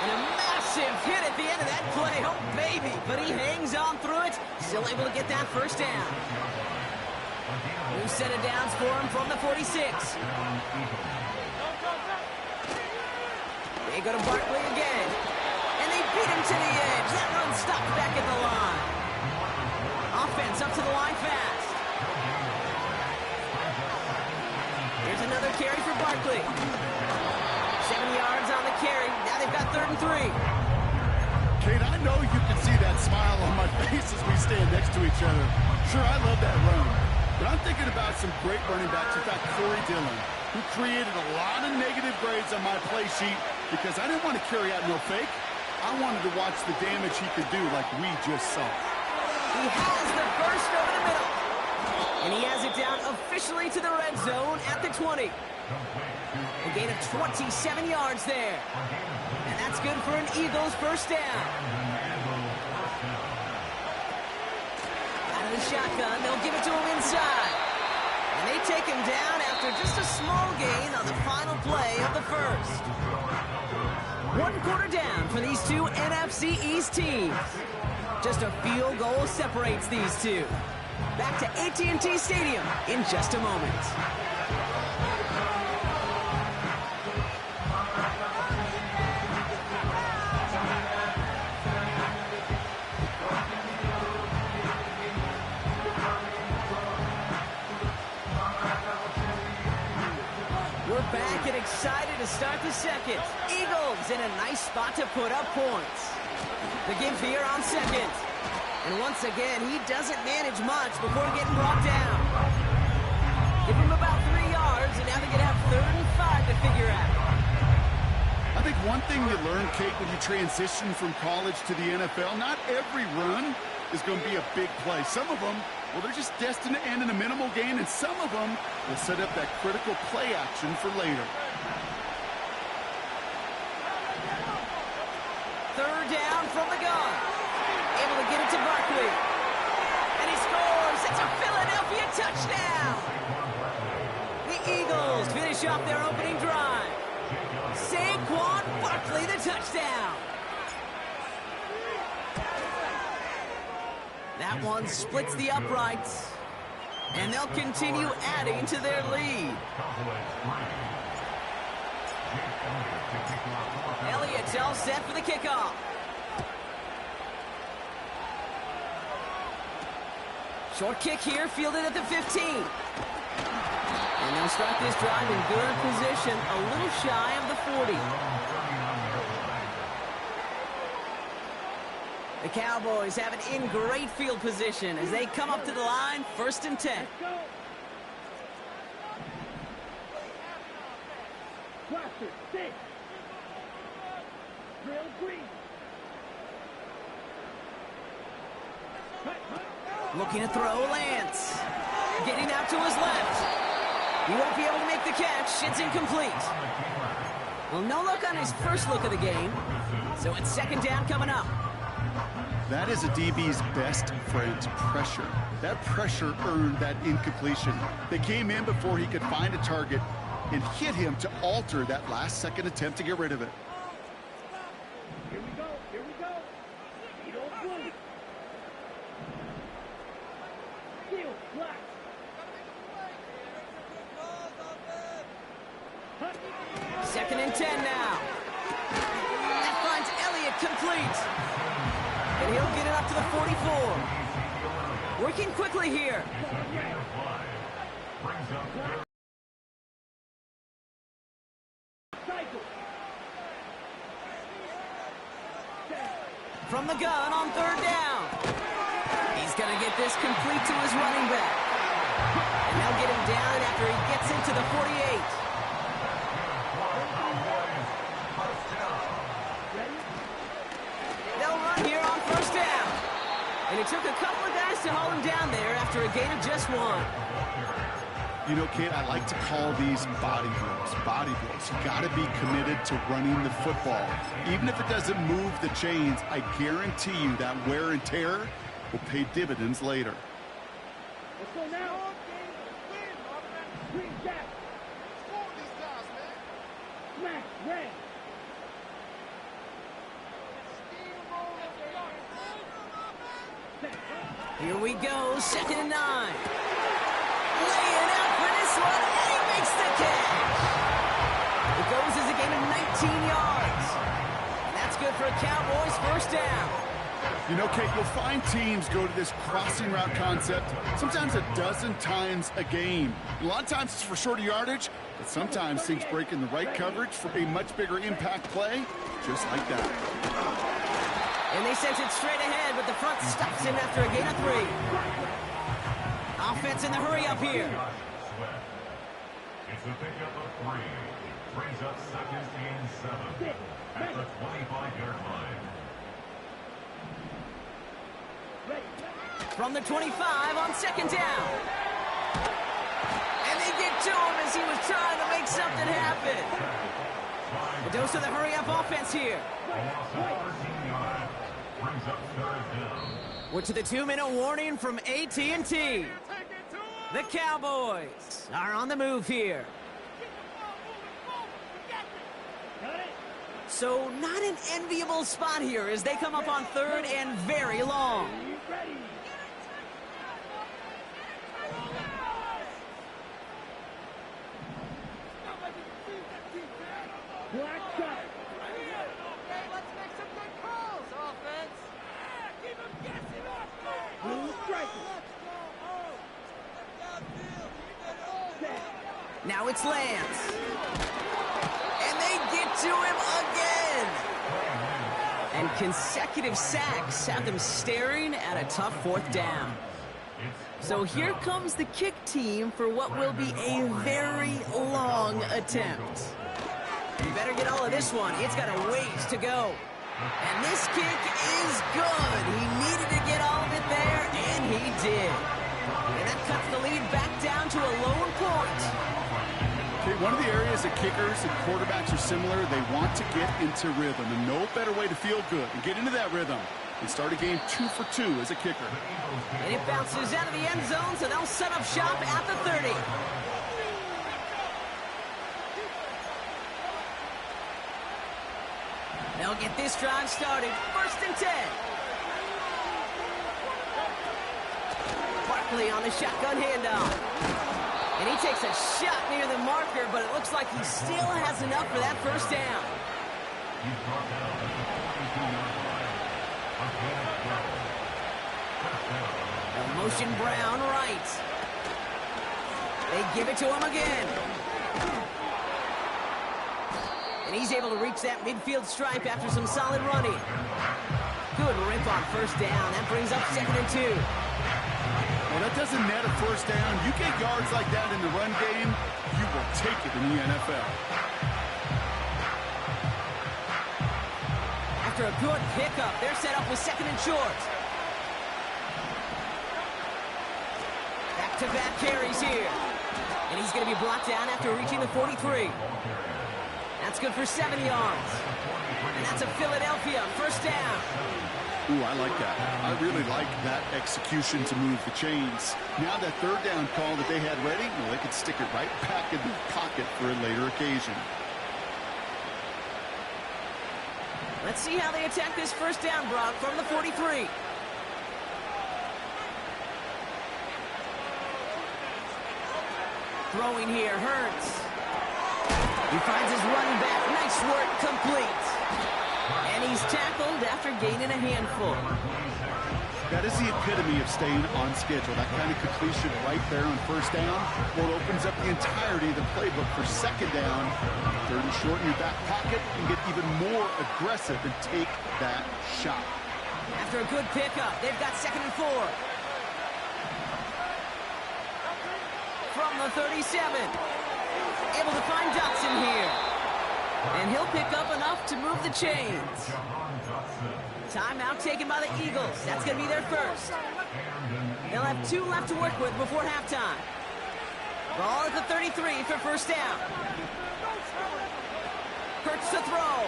And a massive hit at the end of that play. Oh, baby. But he hangs on through it. Still able to get that first down. New set of downs for him from the 46. They go to Barkley again. And they beat him to the edge. That run stopped back at the line. Offense up to the line fast. Here's another carry for Barkley. 7 yards on the carry. Now they've got 3rd and 3. Kate, I know you can see that smile on my face as we stand next to each other. Sure, I love that run. But I'm thinking about some great running backs. In fact, Corey Dillon, who created a lot of negative grades on my play sheet because I didn't want to carry out no fake. I wanted to watch the damage he could do like we just saw. He has the burst over the middle. And he has it down officially to the red zone at the 20. A gain of 27 yards there. And that's good for an Eagles first down. Out of the shotgun, they'll give it to him inside. And they take him down after just a small gain on the final play of the first. 1 quarter down for these two NFC East teams. Just a field goal separates these two. Back to AT&T Stadium in just a moment. We're back and excited to start the second. Eagles in a nice spot to put up points. The give here on second. And once again, he doesn't manage much before getting brought down. Give him about 3 yards, and now they're going to have 3rd and 5 to figure out. I think one thing you learn, Kate, when you transition from college to the NFL, not every run is going to be a big play. Some of them, well, they're just destined to end in a minimal gain, and some of them will set up that critical play action for later. 3rd down from the gun. Able to get it to Barkley. And he scores. It's a Philadelphia touchdown. The Eagles finish off their opening drive. Saquon Barkley, the touchdown. That one splits the uprights. And they'll continue adding to their lead. Elliott's all set for the kickoff. Short kick here, fielded at the 15. And they'll start this drive in good position, a little shy of the 40. The Cowboys have it in great field position as they come up to the line, 1st and 10. Cluster, 6. Drill, green. Looking to throw, Lance. Getting out to his left. He won't be able to make the catch. It's incomplete. Well, no luck on his first look of the game. So it's 2nd down coming up. That is a DB's best friend, pressure. That pressure earned that incompletion. They came in before he could find a target and hit him to alter that last-second attempt to get rid of it. Here we go. Here we go. You don't blink. Steal. Black. Second and 10 now. That finds Elliott complete. And he'll get it up to the 44. Working quickly here. From the gun on third down. He's going to get this complete to his running back. And they'll get him down after he gets into the 48. They'll run here on first down. And it took a couple of guys to hold him down there after a gain of just one. You know, Kate, I like to call these body blows. Body blows. You got to be committed to running the football. Even if it doesn't move the chains, I guarantee you that wear and tear will pay dividends later. Let's go now. Green jack. Smack. Red. Here we go. Second and 9. Laying out for this one, and he makes the catch. It goes as a gain of 19 yards. And that's good for a Cowboys first down. You know, Kate, you'll find teams go to this crossing route concept sometimes a dozen times a game. A lot of times it's for shorter yardage, but sometimes things break in the right coverage for a much bigger impact play, just like that. And they sent it straight ahead, but the front stops him after a gain of 3. Offense in the hurry up here. It's a pickup of 3. Brings up second and 7 at the 25-yard line. From the 25 on second down. And they get to him as he was trying to make something happen. A dose of the hurry-up offense here. Brings up third down. We're to the 2-minute warning from AT&T. The Cowboys are on the move here. So not an enviable spot here as they come up on third and very long. Black shot. Let's make some good calls, offense. Keep him guessing off. Blue striker. Now it's Lance. And they get to him again. And consecutive sacks have them staring at a tough fourth down. So here comes the kick team for what will be a very long attempt. You better get all of this one. It's got a ways to go. And this kick is good. He needed to get all of it there, and he did. And that cuts the lead back down to a lower point. Okay, one of the areas that kickers and quarterbacks are similar, they want to get into rhythm. And no better way to feel good and get into that rhythm and start a game 2 for 2 as a kicker. And it bounces out of the end zone, so they'll set up shop at the 30. They'll get this drive started. First and 10. Barkley on the shotgun handoff. And he takes a shot near the marker, but it looks like he still has enough for that first down. They'll motion Brown right. They give it to him again. And he's able to reach that midfield stripe after some solid running. Good rip on first down. That brings up second and 2. Well, that doesn't net a first down. You get yards like that in the run game, you will take it in the NFL. After a good pickup, they're set up with second and short. Back-to-back carries here. And he's going to be blocked down after reaching the 43. That's good for 7 yards. And that's a Philadelphia first down. Ooh, I like that. I really like that execution to move the chains. Now that third down call that they had ready, well, they could stick it right back in the pocket for a later occasion. Let's see how they attack this first down, Brock, from the 43. Throwing here, Hurts. He finds his running back. Nice work, complete. And he's tackled after gaining a handful. That is the epitome of staying on schedule. That kind of completion right there on first down, well, it opens up the entirety of the playbook for second down. Third and short in your back pocket, and get even more aggressive and take that shot. After a good pickup, they've got 2nd and 4. From the 37. Able to find Dotson here. And he'll pick up enough to move the chains. Timeout taken by the Eagles. That's going to be their first. They'll have 2 left to work with before halftime. Ball at the 33 for first down. Hurts to throw.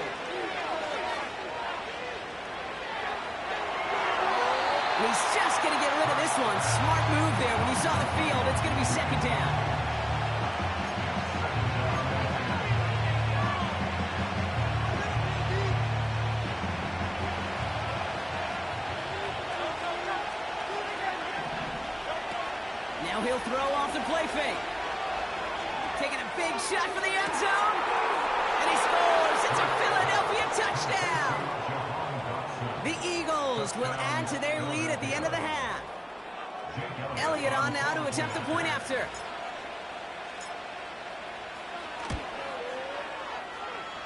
He's just going to get rid of this one. Smart move there when he saw the field. It's going to be second down. Now he'll throw off the play fake. Taking a big shot for the end zone. And he scores. It's a Philadelphia touchdown. The Eagles will add to their lead at the end of the half. Elliott on now to attempt the point after.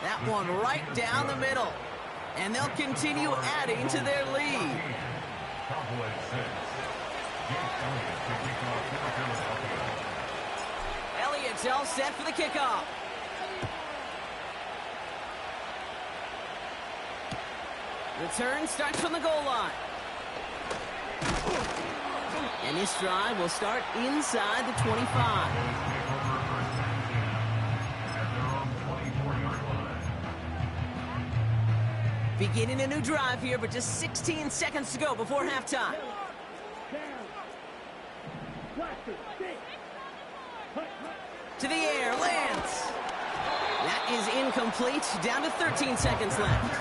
That one right down the middle. And they'll continue adding to their lead. Elliott's all set for the kickoff. Return starts from the goal line. And this drive will start inside the 25. Beginning a new drive here, but just 16 seconds to go before halftime. To the air, lands. That is incomplete. Down to 13 seconds left.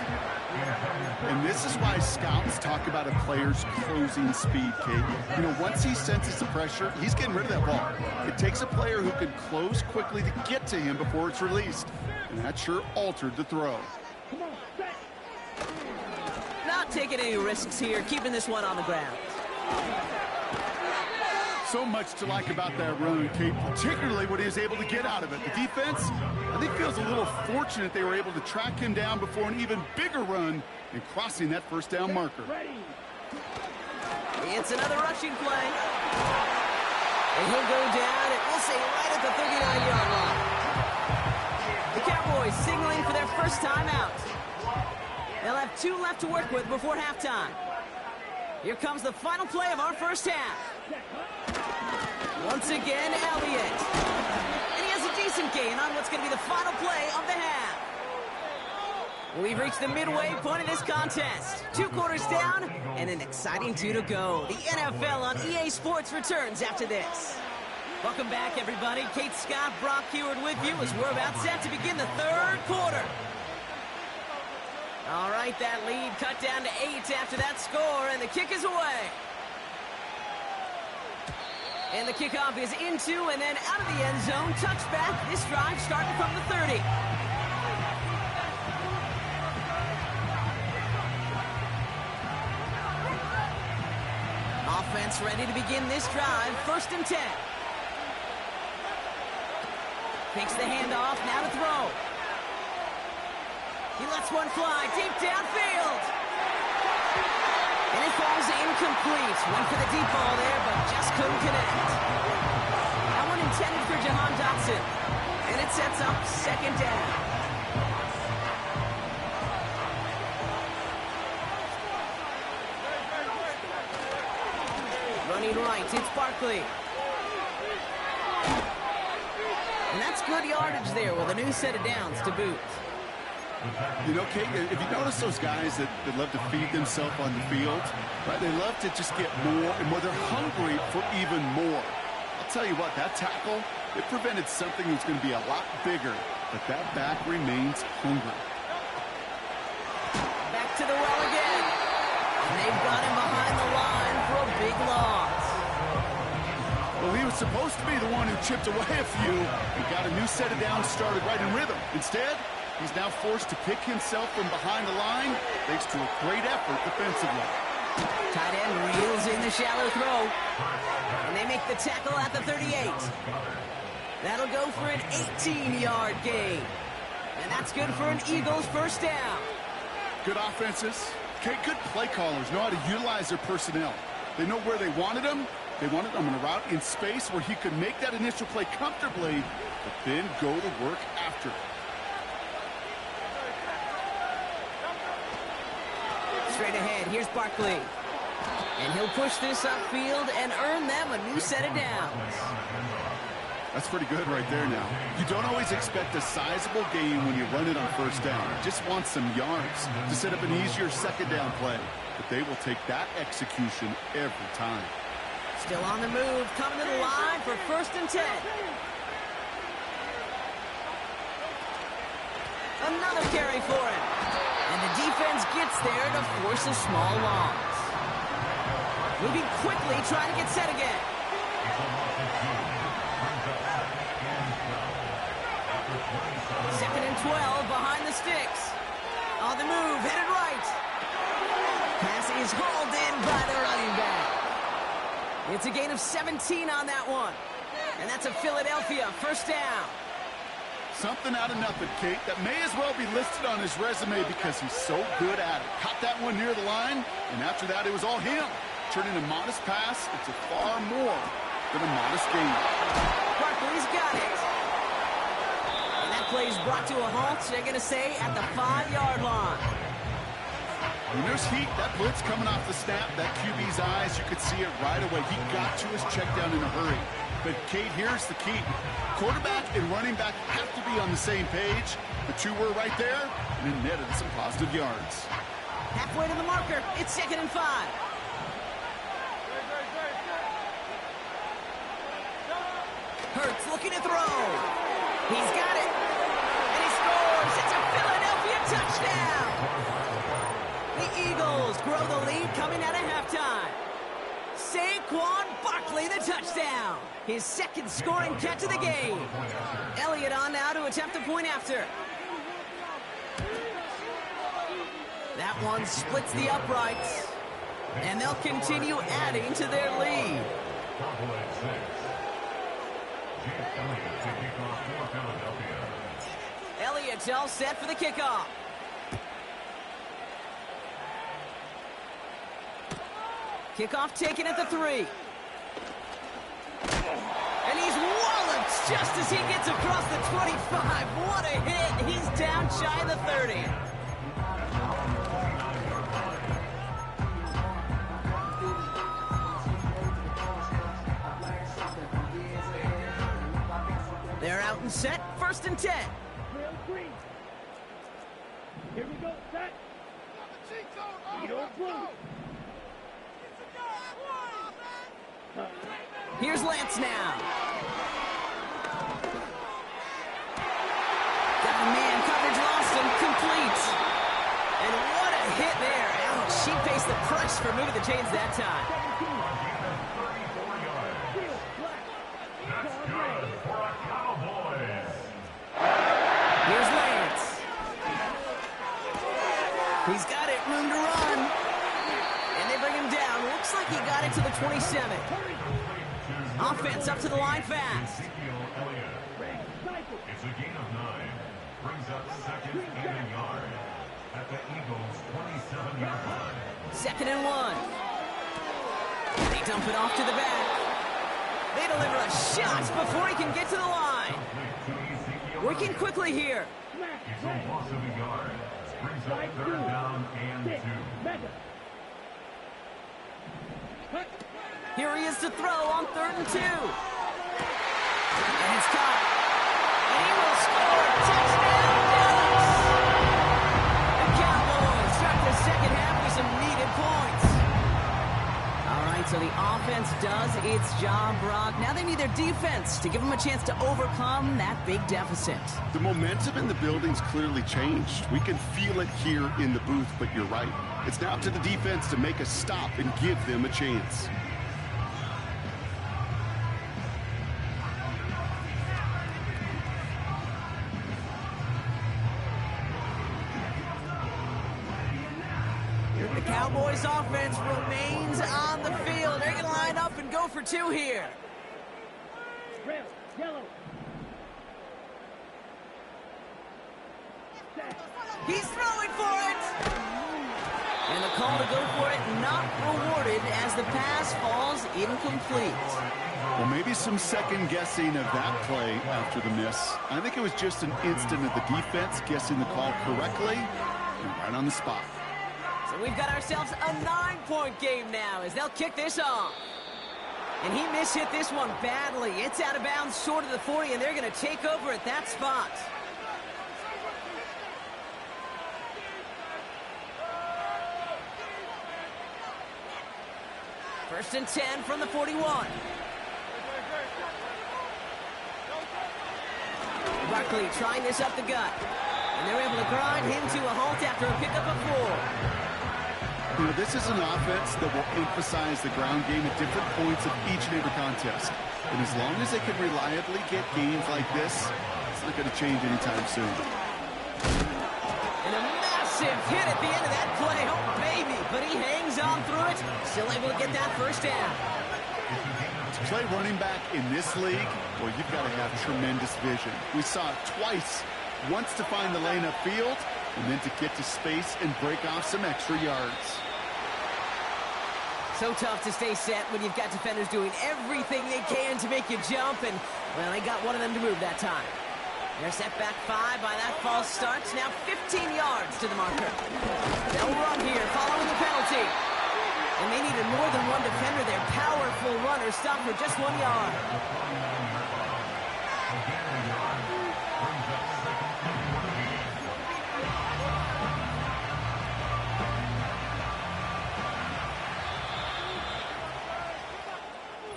And this is why scouts talk about a player's closing speed, Kate. You know, once he senses the pressure, he's getting rid of that ball. It takes a player who can close quickly to get to him before it's released. And that sure altered the throw. Not taking any risks here, keeping this one on the ground. So much to like about that run, Kate, particularly what he was able to get out of it. The defense, I think, feels a little fortunate they were able to track him down before an even bigger run and crossing that first down marker. It's another rushing play. And he'll go down, and we'll say right at the 39-yard line. The Cowboys signaling for their first time out. They'll have 2 left to work with before halftime. Here comes the final play of our first half. Once again, Elliott. And he has a decent gain on what's going to be the final play of the half. We've reached the midway point of this contest. 2 quarters down and an exciting 2 to go. The NFL on EA Sports returns after this. Welcome back, everybody. Kate Scott, Brock Heward with you as we're about set to begin the third quarter. All right, that lead cut down to 8 after that score, and the kick is away. And the kickoff is into and then out of the end zone. Touchback. This drive starting from the 30. Offense ready to begin this drive. 1st and 10. Takes the handoff. Now to throw. He lets one fly deep downfield. And it falls incomplete. Went for the deep ball there, but just couldn't connect. That one intended for Jahan Dotson. And it sets up 2nd down. Running right, it's Barkley. And that's good yardage there with a new set of downs to boot. You know, Kate, if you notice those guys that love to feed themselves on the field, right? They love to just get more and more. They're hungry for even more. I'll tell you what, that tackle, it prevented something that's going to be a lot bigger, but that back remains hungry. Back to the well again. And they've got him behind the line for a big loss. Well, he was supposed to be the one who chipped away a few and got a new set of downs started right in rhythm. Instead, he's now forced to pick himself from behind the line thanks to a great effort defensively. Tight end reels in the shallow throw. And they make the tackle at the 38. That'll go for an 18-yard gain. And that's good for an Eagles first down. Good offenses. Okay, good play callers know how to utilize their personnel. They know where they wanted him. They wanted him in a route in space where he could make that initial play comfortably, but then go to work after. Straight ahead, here's Barkley. And he'll push this upfield and earn them a new set of downs. That's pretty good right there now. You don't always expect a sizable gain when you run it on first down. You just want some yards to set up an easier second down play. But they will take that execution every time. Still on the move, coming to the line for 1st and 10. Another carry for him. And the defense gets there to force a small loss. Moving quickly, trying to get set again. Second and 12 behind the sticks. On the move, headed right. Pass is hauled in by the running back. It's a gain of 17 on that one. And that's a Philadelphia first down. Something out of nothing, Kate, that may as well be listed on his resume because he's so good at it. Caught that one near the line, and after that, it was all him. Turning a modest pass into far more than a modest gain. Barkley's got it. And that play's brought to a halt, they're going to say, at the 5-yard line. When there's heat, that blitz coming off the snap, that QB's eyes, you could see it right away. He got to his check down in a hurry. But, Kate, here's the key. Quarterback and running back have to be on the same page. The two were right there, and it netted some positive yards. Halfway to the marker. It's 2nd and 5. Hurts looking to throw. He's got it. And he scores. It's a Philadelphia touchdown. The Eagles grow the lead coming out of halftime. Saquon Barkley, the touchdown. His second scoring catch of the game. Elliott on now to attempt the point after. That one splits the uprights. And they'll continue adding to their lead. Elliott's all set for the kickoff. Kickoff taken at the 3. And he's walloped just as he gets across the 25. What a hit. He's down shy of the 30. They're out and set. 1st and 10. Here we go, set. Here's Lance now. Got the man coverage lost and complete. And what a hit there. Ouch, she faced the press for moving the chains that time. Here's Lance. He's got it, room to run. And they bring him down. Looks like he got it to the 27. Offense up to the line fast. It's a gain of 9. Brings up 2nd and a yard at the Eagles' 27-yard line. 2nd and 1. They dump it off to the back. They deliver a shot before he can get to the line. Working quickly here. It's a loss of a yard. Brings up 3rd down and 2. Here he is to throw on 3rd and 2. And it's caught. And he will score. Touchdown, Dallas! offense does its job, Brock. Now they need their defense to give them a chance to overcome that big deficit. The momentum in the building's clearly changed. We can feel it here in the booth, but you're right. It's now up to the defense to make a stop and give them a chance. The Cowboys offense remains on the field. They're going to line up and go for two here. Red, yellow. He's throwing for it. And the call to go for it not rewarded as the pass falls incomplete. Well, maybe some second guessing of that play after the miss. I think it was just an instant of the defense guessing the call correctly and right on the spot. So we've got ourselves a 9-point game now as they'll kick this off. And he mishit this one badly. It's out of bounds short of the 40, and they're going to take over at that spot. First and 10 from the 41. Barkley trying this up the gut. And they're able to grind him to a halt after a pickup of 4. You know, this is an offense that will emphasize the ground game at different points of each and every contest. And as long as they can reliably get games like this, it's not going to change anytime soon. And a massive hit at the end of that play. Oh, baby. But he hangs on through it. Still able to get that first down. To play running back in this league, well, you've got to have tremendous vision. We saw it twice. Once to find the lane upfield, and then to get to space and break off some extra yards. So tough to stay set when you've got defenders doing everything they can to make you jump, and, well, they got one of them to move that time. They're set back 5 by that false start. Now 15 yards to the marker. They'll run here following the penalty. And they needed more than one defender. Their powerful runner stopped for just 1 yard.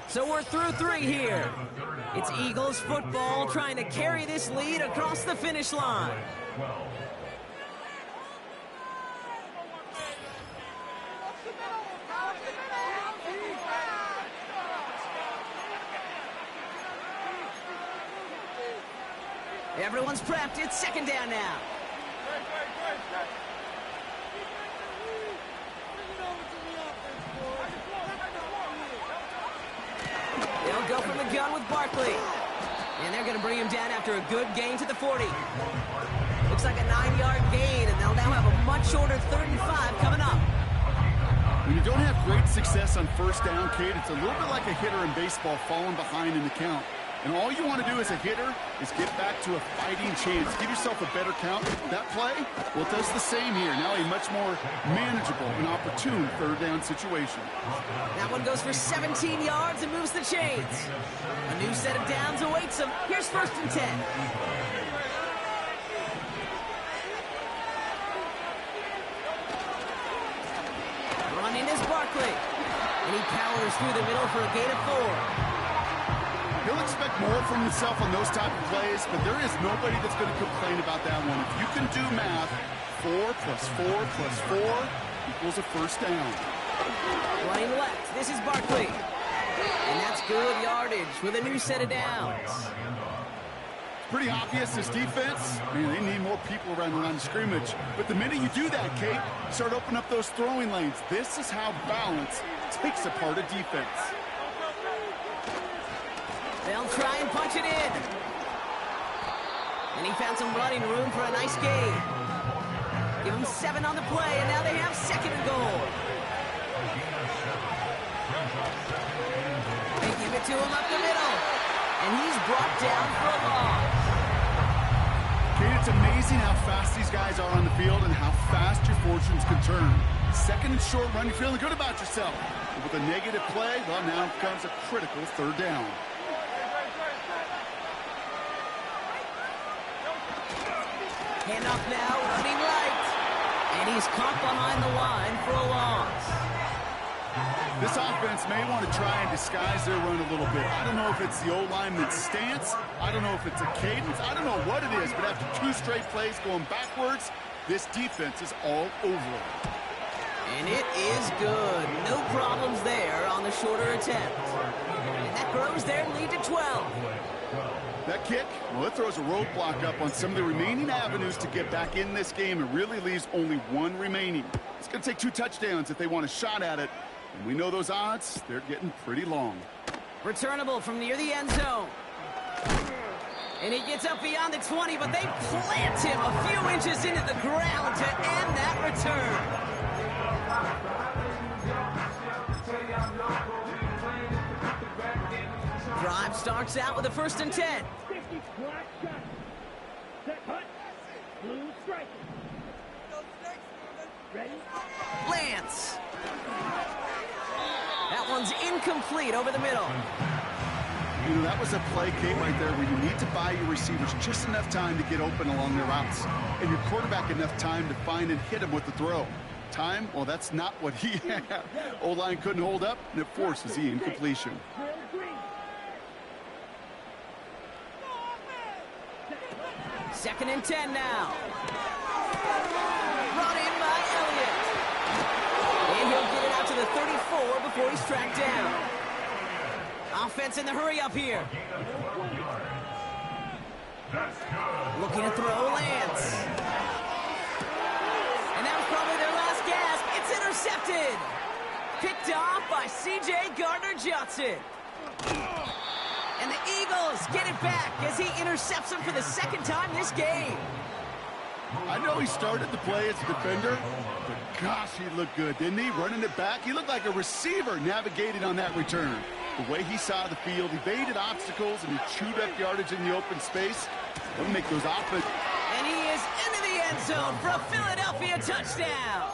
So we're through 3 here. It's Eagles football trying to carry this lead across the finish line. Everyone's prepped. It's second down now. They'll go from the gun with Barkley. And they're going to bring him down after a good gain to the 40. Looks like a 9-yard gain, and they'll now have a much shorter 3rd and 5 coming up. When you don't have great success on first down, Kate, it's a little bit like a hitter in baseball falling behind in the count. And all you want to do as a hitter is get back to a fighting chance. Give yourself a better count. That play, well, it does the same here. Now a much more manageable and opportune 3rd down situation. That one goes for 17 yards and moves the chains. A new set of downs awaits them. Here's 1st and 10. Running is Barkley. And he powers through the middle for a gain of 4. He'll expect more from himself on those type of plays, but there is nobody that's going to complain about that one. If you can do math, 4 plus 4 plus 4 equals a first down. Running left, this is Barkley. And that's good yardage with a new set of downs. It's pretty obvious, this defense, man, they need more people around the line of scrimmage. But the minute you do that, Kate, start opening up those throwing lanes. This is how balance takes apart a defense. They'll try and punch it in. And he found some running room for a nice gain. Give him 7 on the play, and now they have 2nd and goal. They give it to him up the middle. And he's brought down for a loss. Kate, it's amazing how fast these guys are on the field and how fast your fortunes can turn. 2nd and short run, you're feeling good about yourself. But with a negative play, well, now comes a critical 3rd down. Handoff now, running right. And he's caught behind the line for a loss. This offense may want to try and disguise their run a little bit. I don't know if it's the O-lineman's stance. I don't know if it's a cadence. I don't know what it is, but after 2 straight plays going backwards, this defense is all over it. And it is good. No problems there on the shorter attempt. And that grows their lead to 12. That kick, well, it throws a roadblock up on some of the remaining avenues to get back in this game and really leaves only 1 remaining. It's going to take 2 touchdowns if they want a shot at it. And we know those odds, they're getting pretty long. Returnable from near the end zone. And he gets up beyond the 20, but they plant him a few inches into the ground to end that return. Drive starts out with a 1st and 10. Lance. That one's incomplete over the middle. You know, that was a play, Kate, right there where you need to buy your receivers just enough time to get open along their routes. And your quarterback enough time to find and hit him with the throw. Time, well, that's not what he had. O-line couldn't hold up, and it forces the incompletion. 2nd and 10 now. Brought in by Elliott. And he'll get it out to the 34 before he's tracked down. Offense in the hurry up here. Looking to throw Lance. And that was probably their last gasp. It's intercepted. Picked off by C.J. Gardner-Johnson. And the Eagles get it back as he intercepts him for the 2nd time this game. I know he started the play as a defender, but gosh, he looked good, didn't he? Running it back, he looked like a receiver navigating on that return. The way he saw the field, evaded obstacles, and he chewed up yardage in the open space. He'll make those offense. And he is into the end zone for a Philadelphia touchdown.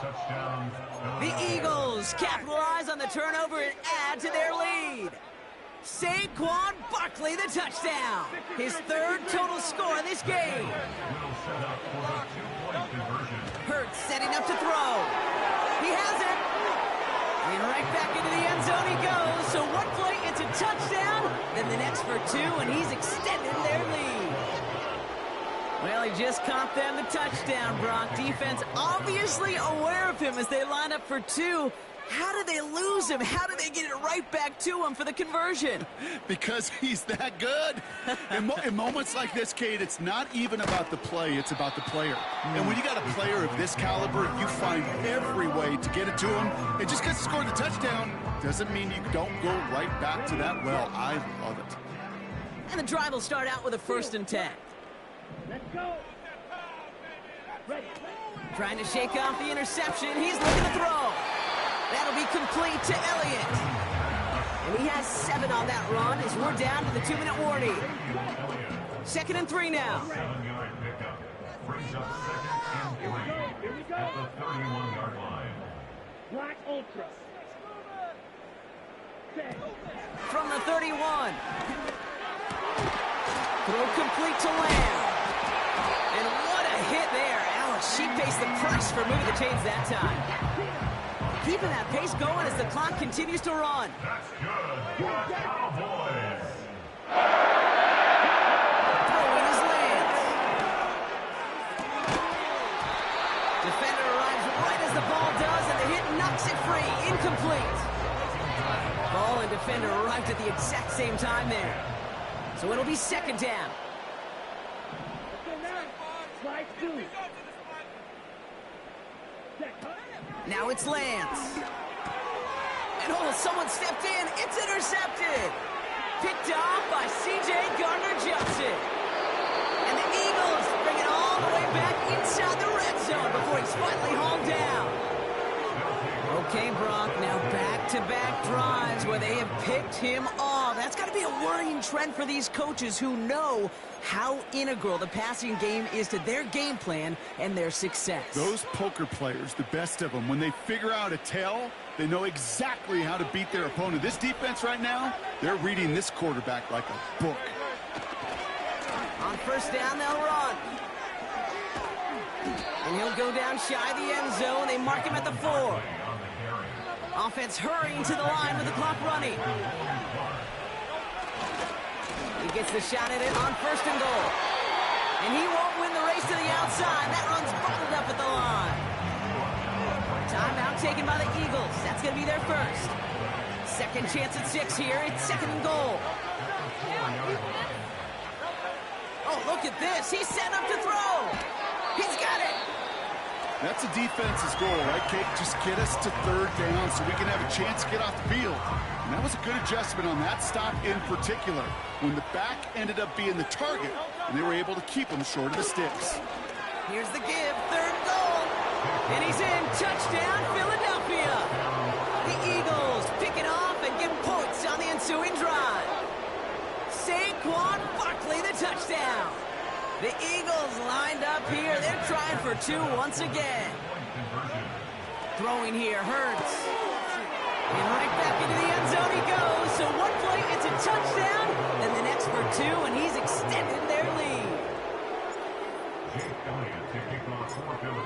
The Eagles capitalize on the turnover and add to their lead. Saquon Barkley, the touchdown. His 3rd total score in this game. Hurts setting up to throw. He has it. And right back into the end zone he goes. So 1 play, it's a touchdown. Then the next for 2, and he's extended their lead. Well, he just caught them the touchdown, Brock. Defense obviously aware of him as they line up for 2. How did they lose him? How did they get it right back to him for the conversion? Because he's that good. In moments like this, Kate, it's not even about the play, it's about the player. And when you got a player of this caliber, you find every way to get it to him. And just because he scored the touchdown doesn't mean you don't go right back to that well. I love it. And the drive will start out with a 1st and 10. Let's go. Ready. Trying to shake off the interception. He's looking to throw. That'll be complete to Elliott. And he has 7 on that run as we're down to the 2-minute warning. 2nd and 3 now. 7-yard pickup. Brings up 2nd and 3 at the 31-yard line. Black Ultra. From the 31. Throw complete to Lamb. And what a hit there. Alex, she pays the price for moving the chains that time. Keeping that pace going as the clock continues to run. That's good. Cowboys. Throwing his Lance. Defender arrives right as the ball does, and the hit knocks it free. Incomplete. Ball and defender arrived at the exact same time there. So it'll be 2nd down. Now it's Lance. And someone stepped in. It's intercepted. Picked off by C.J. Gardner-Johnson. And the Eagles bring it all the way back inside the red zone before he's finally hauled down. Okay, Brock, now back-to-back drives where they have picked him off. That's got to be a worrying trend for these coaches who know how integral the passing game is to their game plan and their success. Those poker players, the best of them, when they figure out a tell, they know exactly how to beat their opponent. This defense right now, they're reading this quarterback like a book. On 1st down, they'll run. And he'll go down shy of the end zone. They mark him at the 4. Offense hurrying to the line with the clock running. He gets the shot at it on 1st and goal. And he won't win the race to the outside. That run's bottled up at the line. Timeout taken by the Eagles. That's going to be their first. Second chance at 6 here. It's 2nd and goal. Oh, look at this. He's set up to throw. He's got it. That's a defense's goal, right, Kate? Just get us to 3rd down so we can have a chance to get off the field. And that was a good adjustment on that stop in particular, when the back ended up being the target, and they were able to keep him short of the sticks. Here's the give, 3rd goal. And he's in. Touchdown, Philadelphia. The Eagles pick it off and give points on the ensuing drive. Saquon Barkley, the touchdown. The Eagles lined up here. They're trying for 2 once again. Throwing here, Hurts. And right back into the end zone he goes. So one play, it's a touchdown. And the next for 2, and he's extended their lead.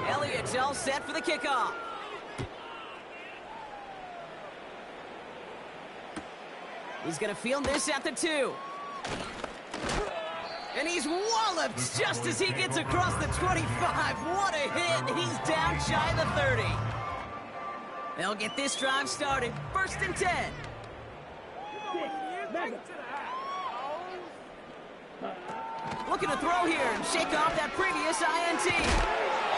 Elliott's all set for the kickoff. He's going to field this at the 2. And he's walloped just as he gets across the 25. What a hit. He's down shy of the 30. They'll get this drive started. 1st and 10. Looking to throw here and shake off that previous INT.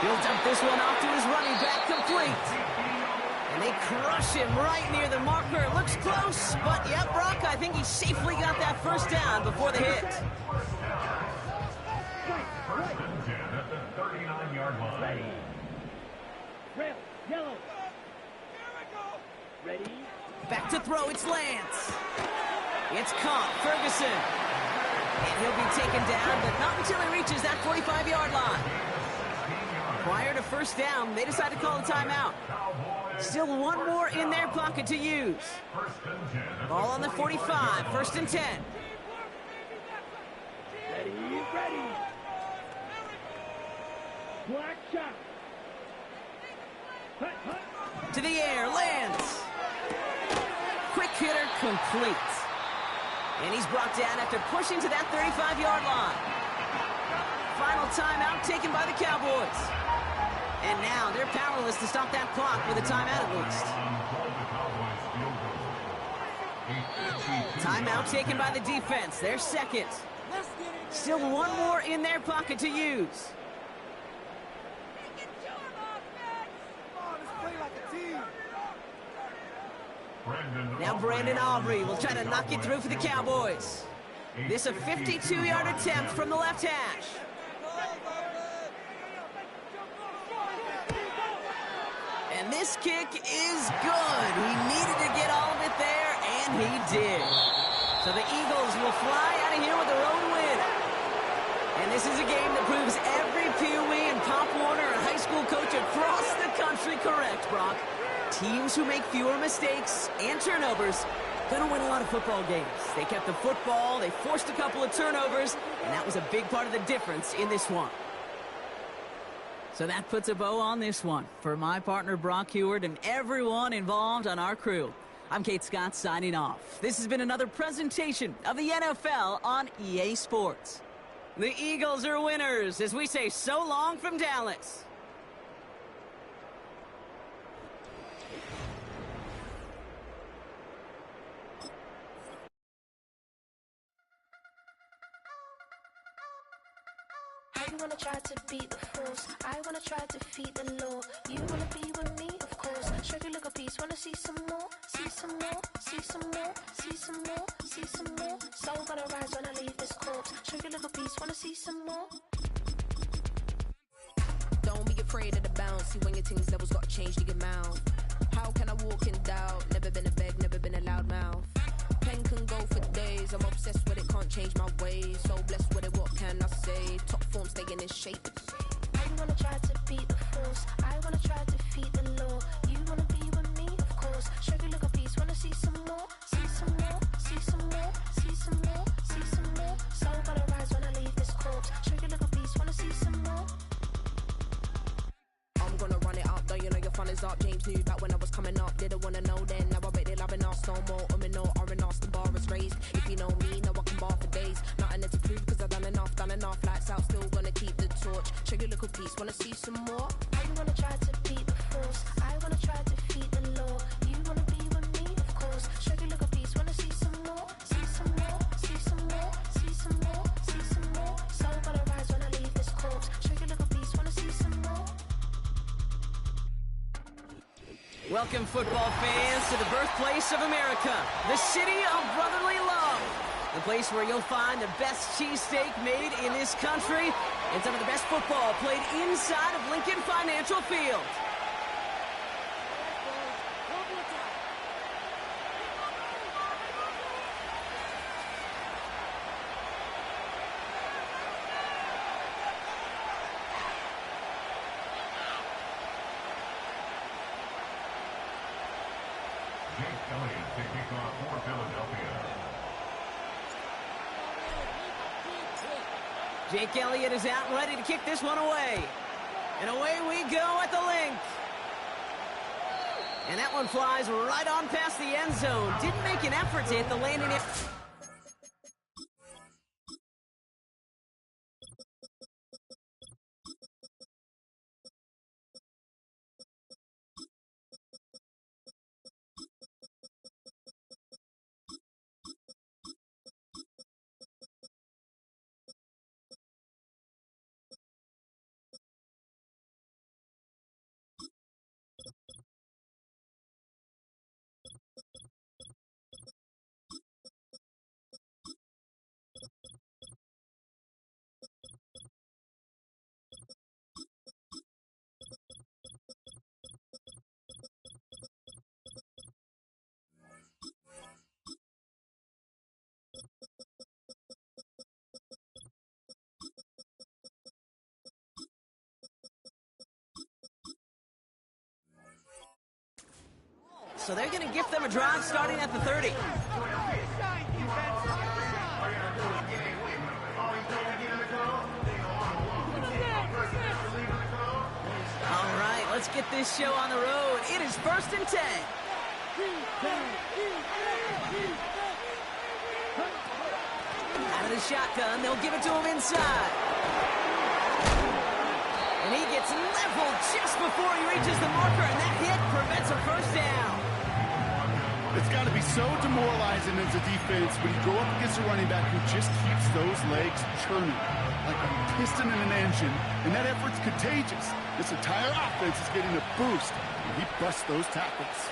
He'll dump this one off to his running back, complete. And they crush him right near the marker. It looks close, but yeah, Brock, I think he safely got that 1st down before the hit. 1st and 10 at the 39-yard line. Red, yellow. Ready? Back to throw, it's Lance. It's caught, Ferguson. And he'll be taken down, but not until he reaches that 45-yard line. Prior to 1st down, they decide to call a timeout. Still 1 more in their pocket to use. Ball on the 45, 1st and 10. Ready. Black shot. To the air, lands. Quick hitter, complete. And he's brought down after pushing to that 35-yard line. Final timeout taken by the Cowboys. And now they're powerless to stop that clock with a timeout at least. Timeout taken by the defense. Their 2nd. Still 1 more in their pocket to use. Now Brandon Aubrey will try to knock it through for the Cowboys. This a 52-yard attempt from the left hash. And this kick is good. He needed to get all of it there, and he did. So the Eagles will fly out of here with their own win. And this is a game that proves every Pee Wee and Pop Warner and high school coach across the country correct, Brock. Teams who make fewer mistakes and turnovers gonna win a lot of football games. They kept the football, they forced a couple of turnovers, and that was a big part of the difference in this one. So that puts a bow on this one. For my partner Brock Heward and everyone involved on our crew, I'm Kate Scott signing off. This has been another presentation of the NFL on EA Sports. The Eagles are winners as we say so long from Dallas. You wanna try to beat the force, I wanna try to defeat the law. You wanna be with me, of course. Show you look a piece, wanna see some more, see some more, see some more, see some more, see some more. Soul gonna rise when I leave this corpse. Show you look a piece, wanna see some more. Don't be afraid of the bounce. See when your things levels gotta change to your mouth. How can I walk in doubt? Never been a beg, never been a loud mouth. Pen can go for days. I'm obsessed with it, can't change my ways. So blessed with it, what can I say? Top form staying in shape. I wanna try to beat the force. I wanna try to defeat the law. You wanna be with me, of course. Show you look a piece, wanna see some more, see some more, see some more, see some more, see some more. Soul gonna rise when I leave this corpse. Show you look a piece, wanna see some more. I'm gonna run it up, though you know your fun is buttons up. James knew back when I was coming up. Didn't wanna know then. Now I bet they're loving us no more. No R&R's, the bar is raised. If you know me, now I can bar for days. Nothing there to prove cause I've done enough. Lights out, still gonna keep the torch. Show you a little piece, wanna see some more? I wanna try to beat the force. I wanna try to defeat the law. You wanna be with me, of course. Show you a little piece, wanna see some more? See some more, see some more, see some more, see some more. So gonna rise when I leave this corpse. Show you a little piece, wanna see some more? Welcome, football fans, to the birthplace of America, the city of brotherly love. The place where you'll find the best cheesesteak made in this country and some of the best football played inside of Lincoln Financial Field. Jake Elliott to kick off for Philadelphia. Jake Elliott is out and ready to kick this one away. And away we go at the link. And that one flies right on past the end zone. Didn't make an effort to hit the landing. So they're going to gift them a drive starting at the 30. All right, let's get this show on the road. It is 1st and 10. Out of the shotgun, they'll give it to him inside. And he gets leveled just before he reaches the marker, and that hit prevents a first down. It's got to be so demoralizing as a defense when you go up against a running back who just keeps those legs churning like a piston in an engine, and that effort's contagious. This entire offense is getting a boost, and he busts those tackles.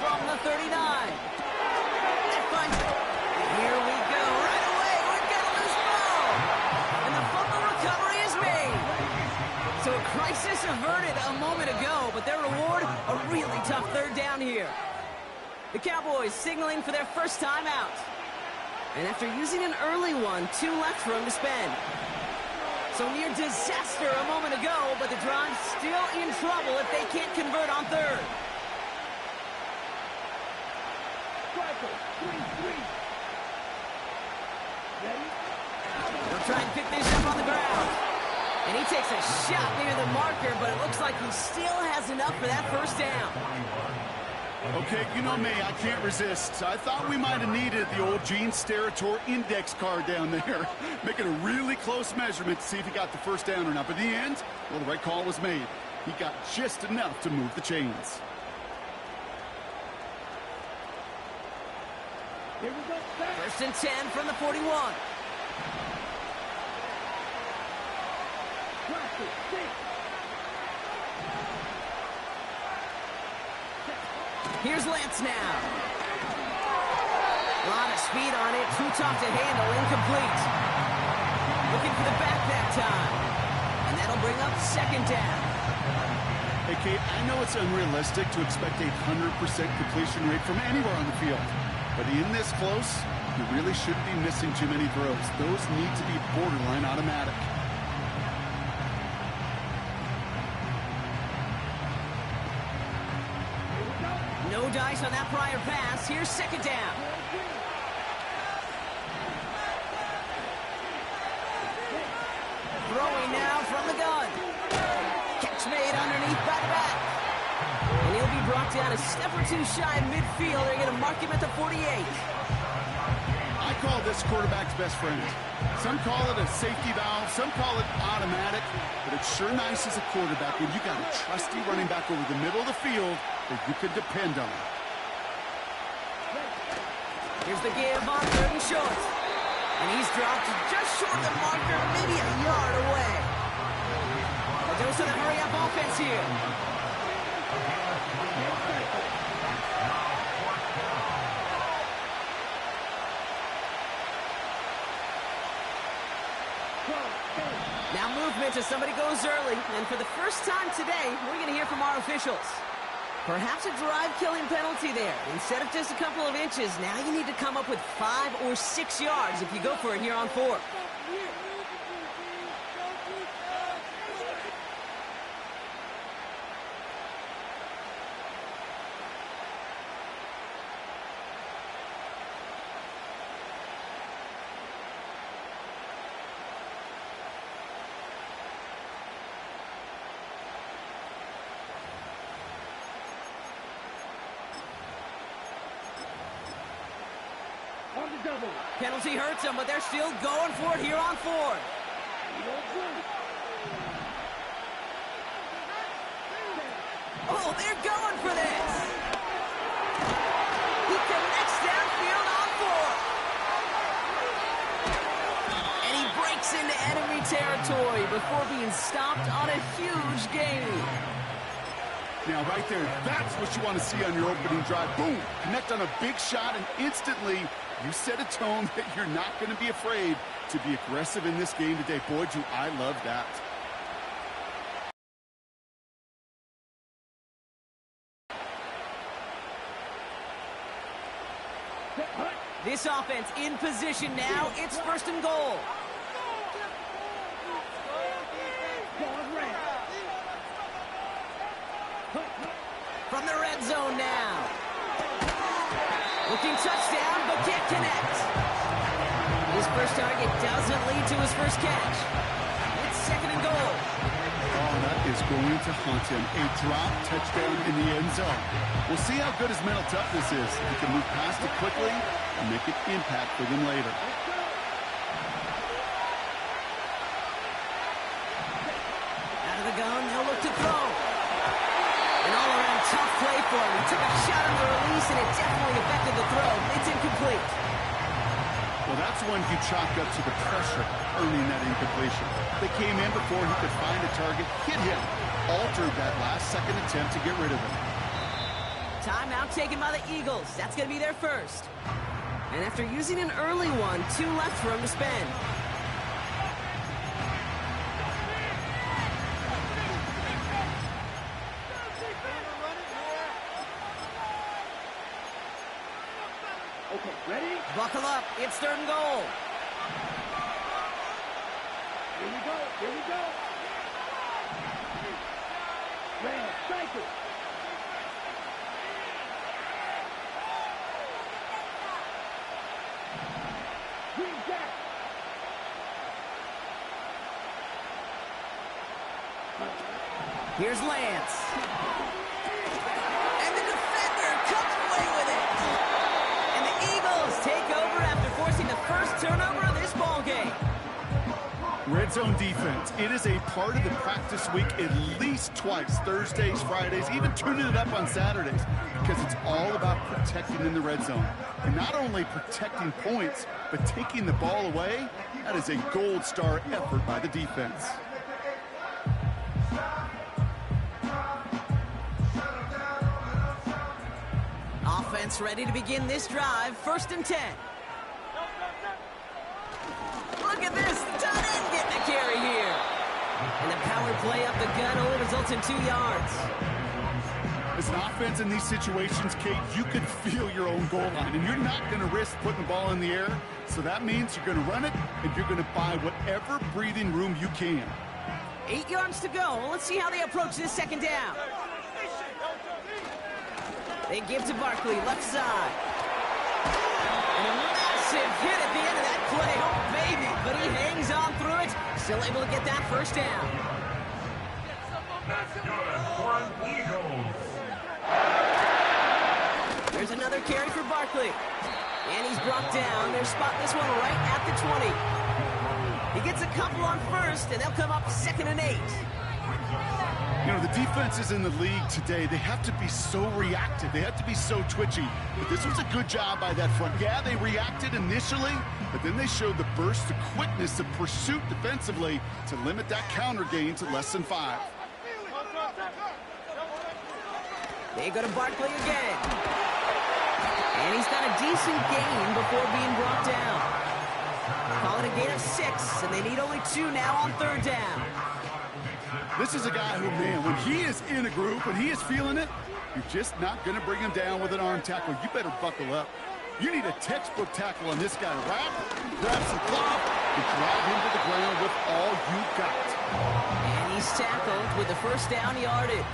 From the 39. Here we go. Right away, we've got a loose ball. And the fumble recovery is made. So a crisis averted a moment ago, but their reward, a really tough 3rd down here. The Cowboys signaling for their first time out. And after using an early one, 2 left for him to spend. So near disaster a moment ago, but the drive's still in trouble if they can't convert on 3rd. They'll try and pick this up on the ground. And he takes a shot near the marker, but it looks like he still has enough for that first down. Okay, you know me, I can't resist. I thought we might have needed the old Gene Steratore index card down there, making a really close measurement to see if he got the first down or not. But in the end, well, the right call was made. He got just enough to move the chains. Here we go. 1st and 10 from the 41. Here's Lance now. A lot of speed on it. Too tough to handle. Incomplete. Looking for the back that time. And that'll bring up 2nd down. Hey, Kate, I know it's unrealistic to expect a 100% completion rate from anywhere on the field. But in this close, you really shouldn't be missing too many throws. Those need to be borderline automatic. twice on that prior pass. Here's second down. Throwing now from the gun. Catch made underneath by the back. And he'll be brought down a step or two shy in midfield. They're going to mark him at the 48. I call this quarterback's best friend. Some call it a safety valve, some call it automatic, but it's sure nice as a quarterback when you got a trusty running back over the middle of the field that you can depend on. Here's the give on 3rd and short. And he's dropped just short of the marker, maybe a yard away. The dose of the hurry-up offense here. Now movement as somebody goes early. And for the first time today, we're going to hear from our officials. Perhaps a drive-killing penalty there. Instead of just a couple of inches, now you need to come up with 5 or 6 yards if you go for it here on 4. Penalty hurts them, but they're still going for it here on 4. Oh, they're going for this. He connects downfield on 4. And he breaks into enemy territory before being stopped on a huge gain. Now, right there, that's what you want to see on your opening drive. Boom! Connect on a big shot, and instantly you set a tone that you're not going to be afraid to be aggressive in this game today. Boy, do I love that. This offense in position now. It's 1st and goal. From the red zone now. Looking touchdown, but can't connect. His first target doesn't lead to his first catch. It's 2nd and goal. Oh, that is going to haunt him. A drop touchdown in the end zone. We'll see how good his mental toughness is. He can move past it quickly and make an impact for them later. Out of the gun, they'll look to throw. An all-around tough play for him. He took a shot on the release, and it definitely affected the throw. It's incomplete. Well, that's one you chalk up to the pressure earning that incompletion. They came in before he could find a target, hit him, altered that last-second attempt to get rid of him. Timeout taken by the Eagles. That's going to be their first. And after using an early one, 2 left for him to spend. Okay, ready? Buckle up. It's 3rd and goal. Here we go. Here we go. Ram, cycle. Green jack. Here's Lance. And the defender comes away with it. And the Eagles take over after forcing the first turnover of this ball game. Red zone defense. It is a part of the practice week at least twice, Thursdays, Fridays, even turning it up on Saturdays, because it's all about protecting in the red zone. And not only protecting points, but taking the ball away. That is a gold star effort by the defense. Offense ready to begin this drive. 1st and 10. Look at this. Tight end getting a carry here. And the power play up the gut only results in 2 yards. As an offense in these situations, Kate, you could feel your own goal line, and you're not going to risk putting the ball in the air. So that means you're going to run it, and you're going to buy whatever breathing room you can. 8 yards to go. Let's see how they approach this 2nd down. They give to Barkley, left side. And a massive hit at the end of that play. Oh, baby. But he hangs on through it. Still able to get that first down. That's good for an Eagles. There's another carry for Barkley. And he's brought down. They'll spot this one right at the 20. He gets a couple on first, and they'll come up 2nd and 8. You know, the defenses in the league today, they have to be so reactive. They have to be so twitchy. But this was a good job by that front. Yeah, they reacted initially, but then they showed the burst of quickness of pursuit defensively to limit that counter gain to less than 5. They go to Barkley again. And he's got a decent gain before being brought down. Call it a gain of 6, and they need only 2 now on 3rd down. This is a guy who, man, when he is in a group, when he is feeling it, you're just not going to bring him down with an arm tackle. You better buckle up. You need a textbook tackle on this guy. Wrap, grab some cloth, and drive him to the ground with all you got. And he's tackled with the first down yardage.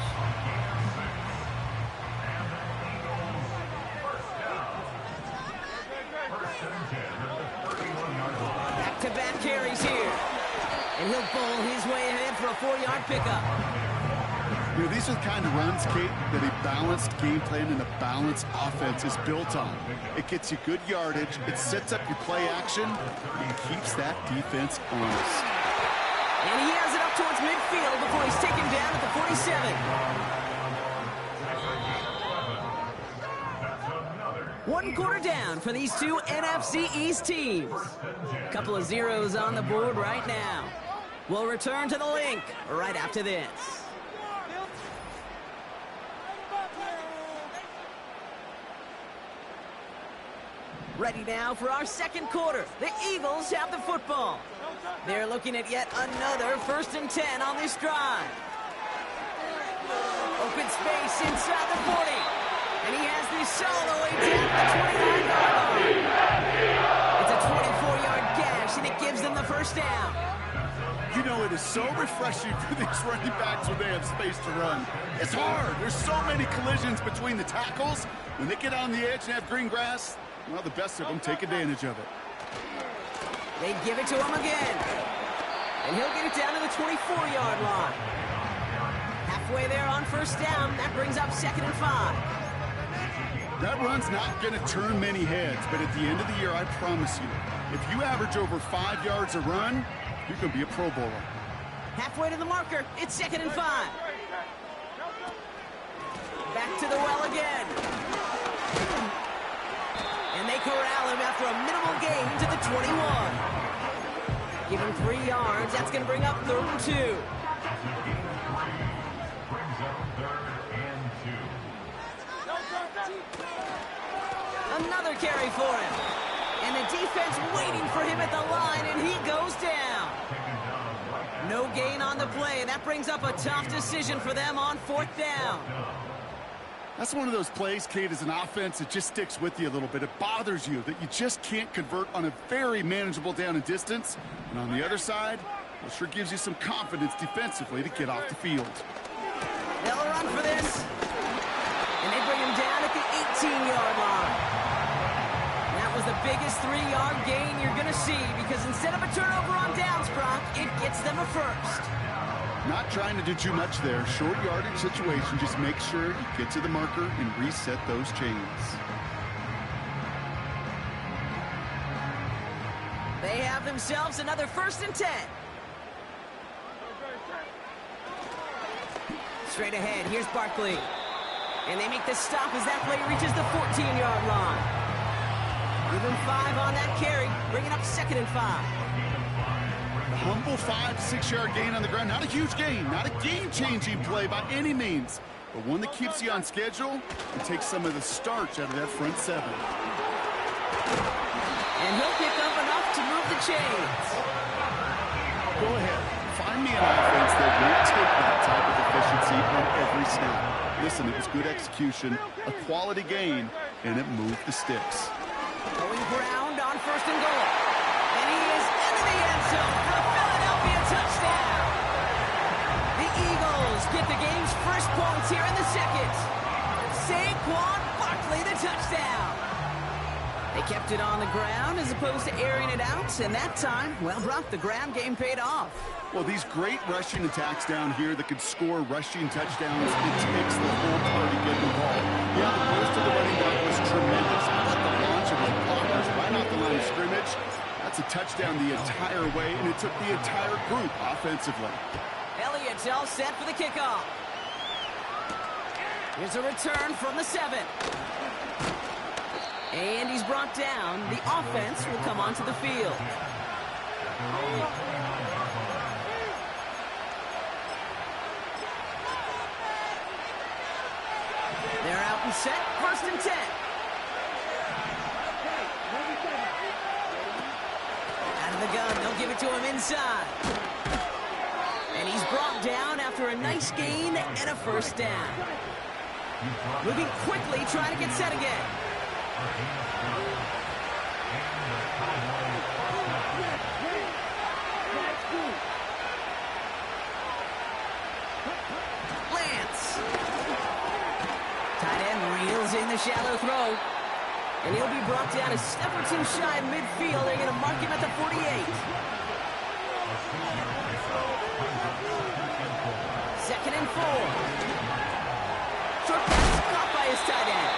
Back-to-back carries here. And he'll bowl his way ahead for a 4-yard pickup. You know, these are the kind of runs, Kate, that a balanced game plan and a balanced offense is built on. It gets you good yardage, it sets up your play action, and keeps that defense honest. And he has it up towards midfield before he's taken down at the 47. 1 quarter down for these two NFC East teams. Couple of zeros on the board right now. We'll return to the link right after this. Ready now for our 2nd quarter. The Eagles have the football. They're looking at yet another 1st and 10 on this drive. Open space inside the 40. And he has the solo way down the 29-yard line. It's a 24-yard gash, and it gives them the first down. You know, it is so refreshing for these running backs when they have space to run. It's hard. There's so many collisions between the tackles. When they get on the edge and have green grass, well, the best of them take advantage of it. They give it to him again. And he'll get it down to the 24-yard line. Halfway there on first down. That brings up 2nd and 5. That run's not going to turn many heads, but at the end of the year, I promise you, if you average over 5 yards a run, you're going to be a Pro Bowler. Halfway to the marker. It's 2nd and 5. Back to the well again. And they corral him after a minimal gain to the 21. Give him 3 yards. That's going to bring up 3rd and 2. Another carry for him. And the defense waiting for him at the line, and he goes down. No gain on the play, and that brings up a tough decision for them on 4th down. That's one of those plays, Kate, as an offense that just sticks with you a little bit. It bothers you that you just can't convert on a very manageable down and distance. And on the other side, it sure gives you some confidence defensively to get off the field. They'll run for this. And they bring him down at the 18-yard line. That was the biggest 3-yard gain you're going to see because instead of a turnover on downs, Brock, it gets them a first. Not trying to do too much there. Short yardage situation. Just make sure you get to the marker and reset those chains. They have themselves another 1st and 10. Straight ahead, here's Barkley. And they make the stop as that play reaches the 14-yard line. Give him 5 on that carry, bringing up 2nd and 5. A humble 5 to 6 yard gain on the ground. Not a huge gain, not a game-changing play by any means, but one that keeps you on schedule and takes some of the starch out of that front 7. And he'll pick up enough to move the chains. Go ahead. Find me an offense that won't take that type of efficiency on every snap. Listen, it was good execution, a quality gain, and it moved the sticks. Going ground on 1st and goal. And he is into the end zone for a Philadelphia touchdown. The Eagles get the game's first points here in the 2nd. Saquon Barkley, the touchdown. They kept it on the ground as opposed to airing it out, and that time, well, Brock, the ground game paid off. Well, these great rushing attacks down here that could score rushing touchdowns, it takes the whole party getting involved. Yeah, the burst of the running back was tremendous. How about the launch of his blockers right off the line of scrimmage? That's a touchdown the entire way, and it took the entire group offensively. Elliott's all set for the kickoff. Here's a return from the 7. And he's brought down. The offense will come onto the field. They're out and set. 1st and 10. Out of the gun. They'll give it to him inside. And he's brought down after a nice gain and a 1st down. Moving quickly, trying to get set again. Lance. Tight end reels in the shallow throw. And he'll be brought down a step or two shy of midfield. They're going to mark him at the 48. 2nd and 4. Short pass caught by his tight end.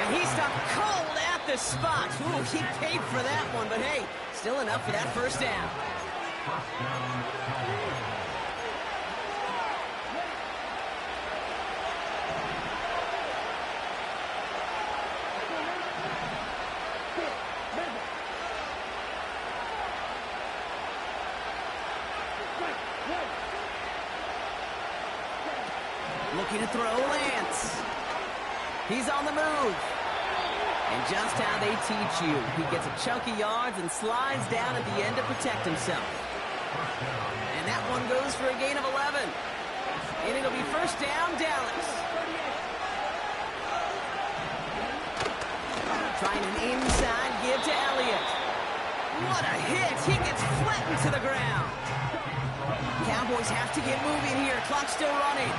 And he stopped cold at the spot. Ooh, he paid for that one, but hey, still enough for that 1st down. Looking to throw, Lance. He's on the move. And just how they teach you. He gets a chunk of yards and slides down at the end to protect himself. And that one goes for a gain of 11. And it'll be 1st down, Dallas. Trying an inside give to Elliott. What a hit. He gets flattened to the ground. Cowboys have to get moving here. Clock still running.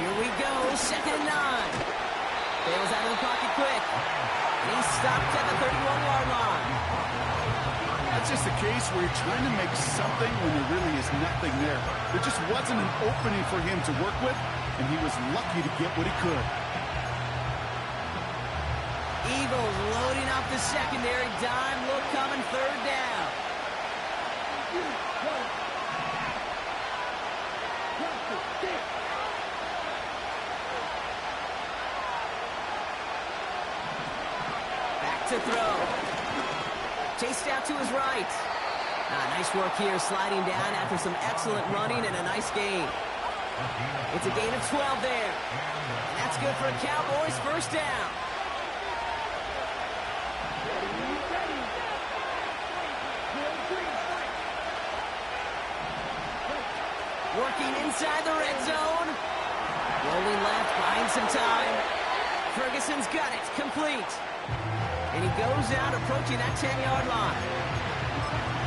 Here we go, 2nd and 9. Bales out of the pocket quick. And he's stopped at the 31-yard line. That's just the case where you're trying to make something when there really is nothing there. There just wasn't an opening for him to work with, and he was lucky to get what he could. Eagles loading up the secondary. Dime look coming, 3rd down. Back to throw. Chased out to his right. Nice work here, sliding down after some excellent running and a nice gain. It's a gain of 12 there. And that's good for a Cowboys 1st down. Working inside the red zone. Rolling left, buying some time. Ferguson's got it, complete. And he goes out approaching that 10-yard line.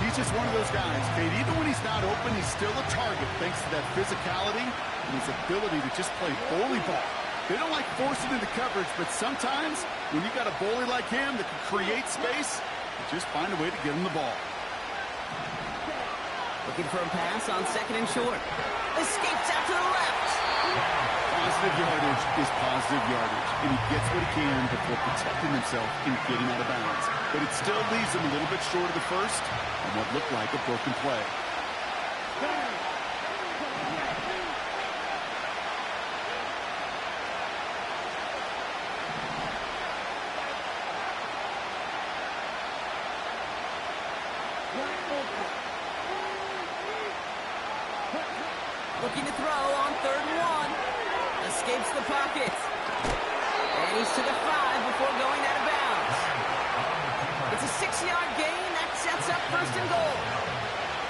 He's just one of those guys, Kate. Even when he's not open, he's still a target thanks to that physicality and his ability to just play bully ball. They don't like forcing into coverage, but sometimes when you got a bully like him that can create space, you just find a way to get him the ball. Looking for a pass on 2nd and short. Escapes out to the left. Positive yardage is positive yardage, and he gets what he can before protecting himself and getting out of bounds. But it still leaves him a little bit short of the 1st on what looked like a broken play. Looking to throw on 3rd and 1. Escapes the pocket. And he's to the 5 before going out of bounds. It's a 6-yard gain. That sets up 1st and goal.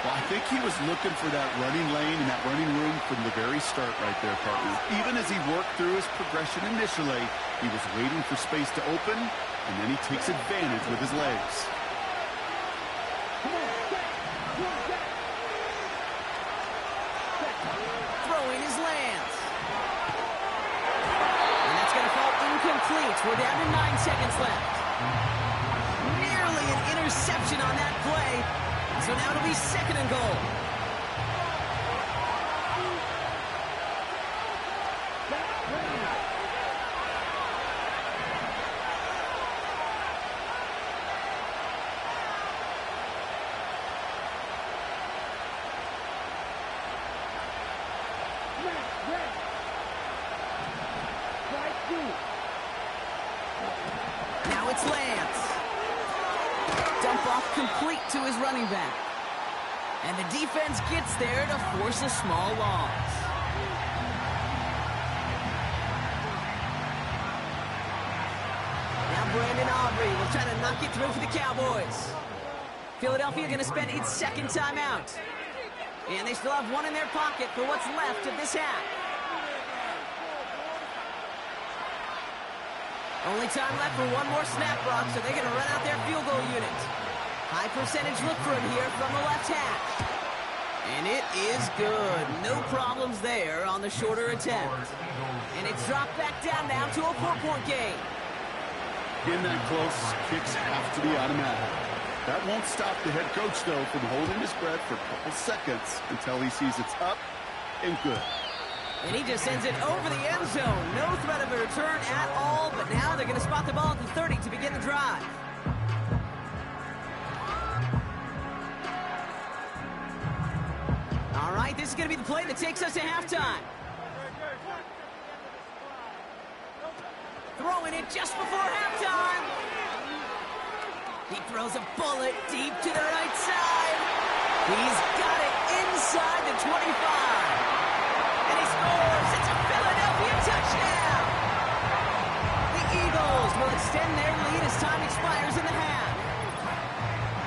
Well, I think he was looking for that running lane and that running room from the very start right there, partner. Even as he worked through his progression initially, he was waiting for space to open, and then he takes advantage with his legs. Throwing his lands. And that's going to fall incomplete. We're down to 9 seconds left. Nearly an interception on that play. So now it'll be 2nd and goal. Now it's Lance. Dump off complete to his running back. And the defense gets there to force a small loss. Now Brandon Aubrey will try to knock it through for the Cowboys. Philadelphia going to spend its 2nd timeout. And they still have one in their pocket for what's left of this half. Only time left for one more snap, Brock, so they're going to run out their field goal unit. High percentage look for him here from the left hash. And it is good. No problems there on the shorter attempt. And it's dropped back down now to a 4-point game. Getting that close, kicks have to be automatic. That won't stop the head coach, though, from holding his breath for a couple seconds until he sees it's up and good. And he just sends it over the end zone. No threat of a return at all, but now they're going to spot the ball at the 30 to begin the drive. All right, this is going to be the play that takes us to halftime. Throwing it just before halftime. He throws a bullet deep to the right side. He's got it inside the 25. And he scores. It's a Philadelphia touchdown. The Eagles will extend their lead as time expires in the half.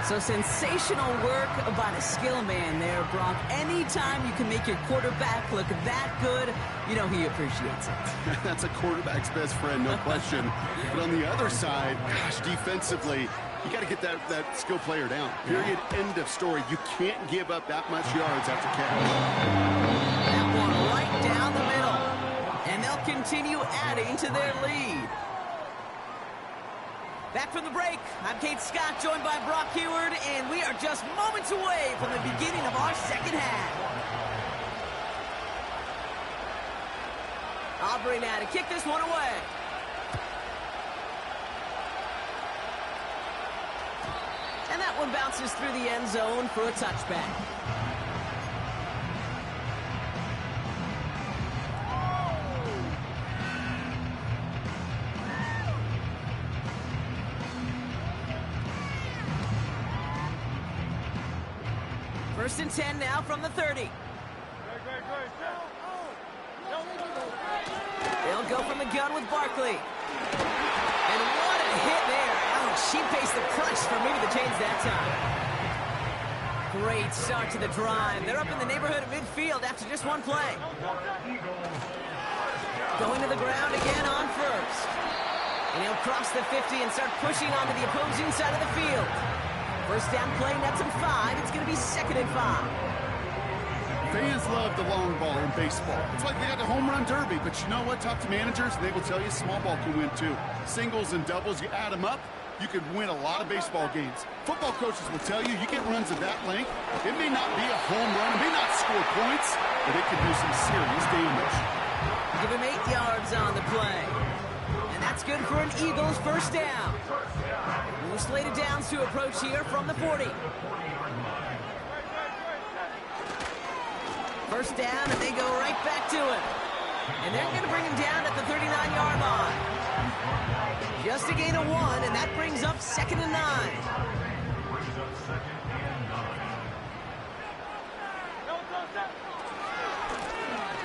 So sensational work by the skill man there, Brock. Anytime you can make your quarterback look that good, you know he appreciates it. That's a quarterback's best friend, no question. But on the other side, gosh, defensively, you got to get that skill player down. Period. End of story. You can't give up that much yards after catch. That one right down the middle. And they'll continue adding to their lead. Back from the break, I'm Kate Scott, joined by Brock Heward, and we are just moments away from the beginning of our 2nd half. Aubrey now to kick this one away. And that one bounces through the end zone for a touchback. First and 10 now from the 30. They'll go from the gun with Barkley. And what a hit there. Oh, she faced the crutch for maybe the change that time. Great start to the drive. They're up in the neighborhood of midfield after just one play. Going to the ground again on first. And he'll cross the 50 and start pushing onto the opposing side of the field. First down play, nets him 5. It's going to be 2nd and 5. Fans love the long ball in baseball. It's like they got the home run derby, but you know what? Talk to managers, and they will tell you small ball can win too. Singles and doubles, you add them up, you could win a lot of baseball games. Football coaches will tell you, you get runs of that length, it may not be a home run, it may not score points, but it could do some serious damage. Give him 8 yards on the play. And that's good for an Eagles first down. New slated downs to approach here from the 40. First down, and they go right back to him. And they're going to bring him down at the 39-yard line. Just a gain of 1, and that brings up 2nd and 9.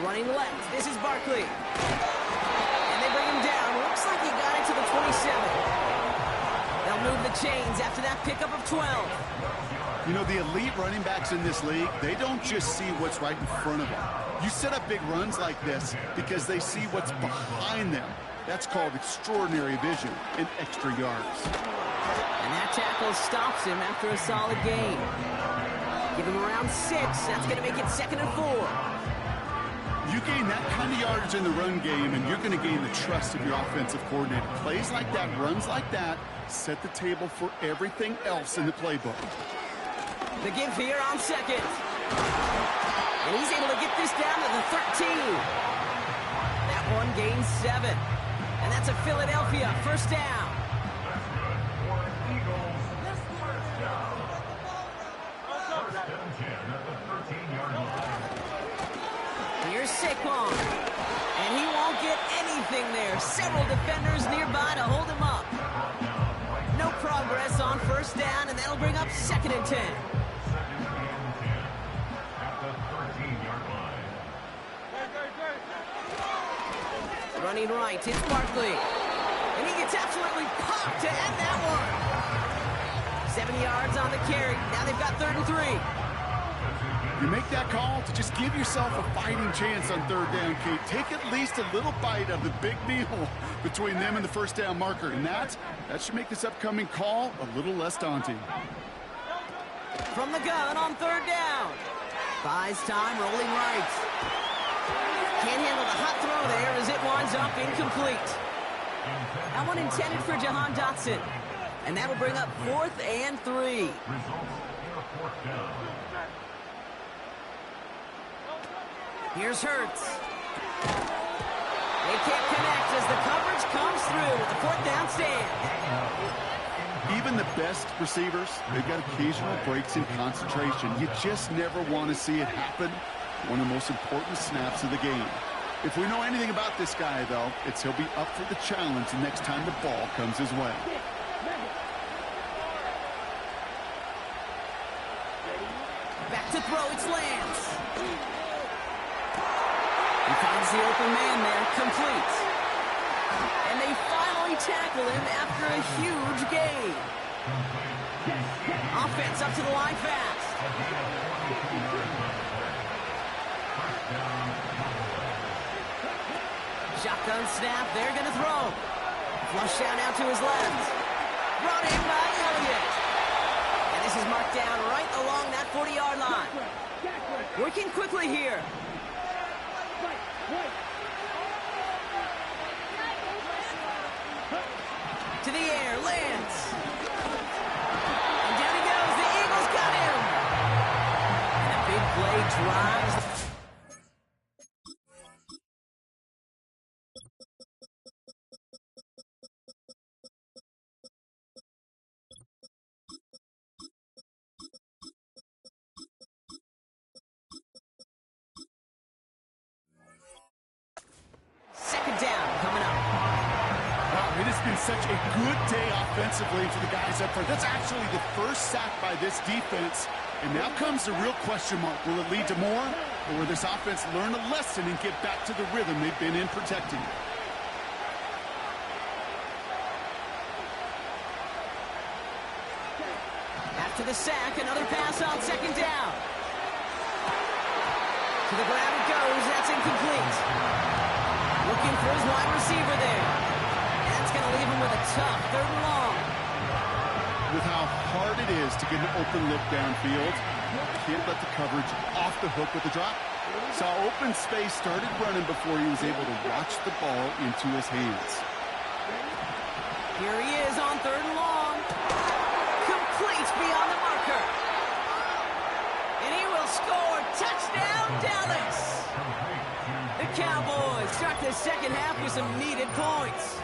Running left, this is Barkley. And they bring him down. Looks like he got it to the 27. They'll move the chains after that pickup of 12. You know, the elite running backs in this league, they don't just see what's right in front of them. You set up big runs like this because they see what's behind them. That's called extraordinary vision and extra yards. And that tackle stops him after a solid gain. Give him around 6. That's going to make it 2nd and 4. You gain that kind of yardage in the run game, and you're going to gain the trust of your offensive coordinator. Plays like that, runs like that, set the table for everything else in the playbook. The give here on 2nd. And he's able to get this down to the 13. That one gains 7. And that's a Philadelphia first down. Here's Saquon. And he won't get anything there. Several defenders nearby to hold him up. No progress on first down, and that'll bring up 2nd and 10. Running right, it's Barkley. And he gets absolutely popped to end that one. 7 yards on the carry. Now they've got 3rd and 3. You make that call to just give yourself a fighting chance on 3rd down, Kate. Take at least a little bite of the big meal between them and the first down marker. And that should make this upcoming call a little less daunting. From the gun on 3rd down. Buys time, rolling right. Can't handle the hot throw there as it winds up incomplete. That one intended for Jahan Dotson. And that'll bring up 4th and 3. Here's Hurts. They can't connect as the coverage comes through with the 4th down stand. Even the best receivers, they've got occasional breaks in concentration. You just never want to see it happen. One of the most important snaps of the game. If we know anything about this guy, though, it's he'll be up for the challenge the next time the ball comes his way. Back to throw, it's Lance. He finds the open man there, complete. And they finally tackle him after a huge gain. Offense up to the line fast. Shotgun snap, they're going to throw. Flush down out to his left. Brought in by Elliott. And this is marked down right along that 40-yard line. Working quickly here. To the air, Lance. And down he goes. The Eagles got him. And a big play drives. Such a good day offensively for the guys up front. That's actually the first sack by this defense. And now comes the real question mark. Will it lead to more? Or will this offense learn a lesson and get back to the rhythm they've been in protecting? After the sack, another pass on 2nd down. To the ground it goes. That's incomplete. Looking for his wide receiver there. That's going to leave him with a tough 3rd and long. With how hard it is to get an open look downfield, can't let the coverage off the hook with the drop. Saw open space, started running before he was able to watch the ball into his hands. Here he is on 3rd and long. Complete beyond the marker. And he will score. Touchdown, Dallas. The Cowboys start the second half with some needed points.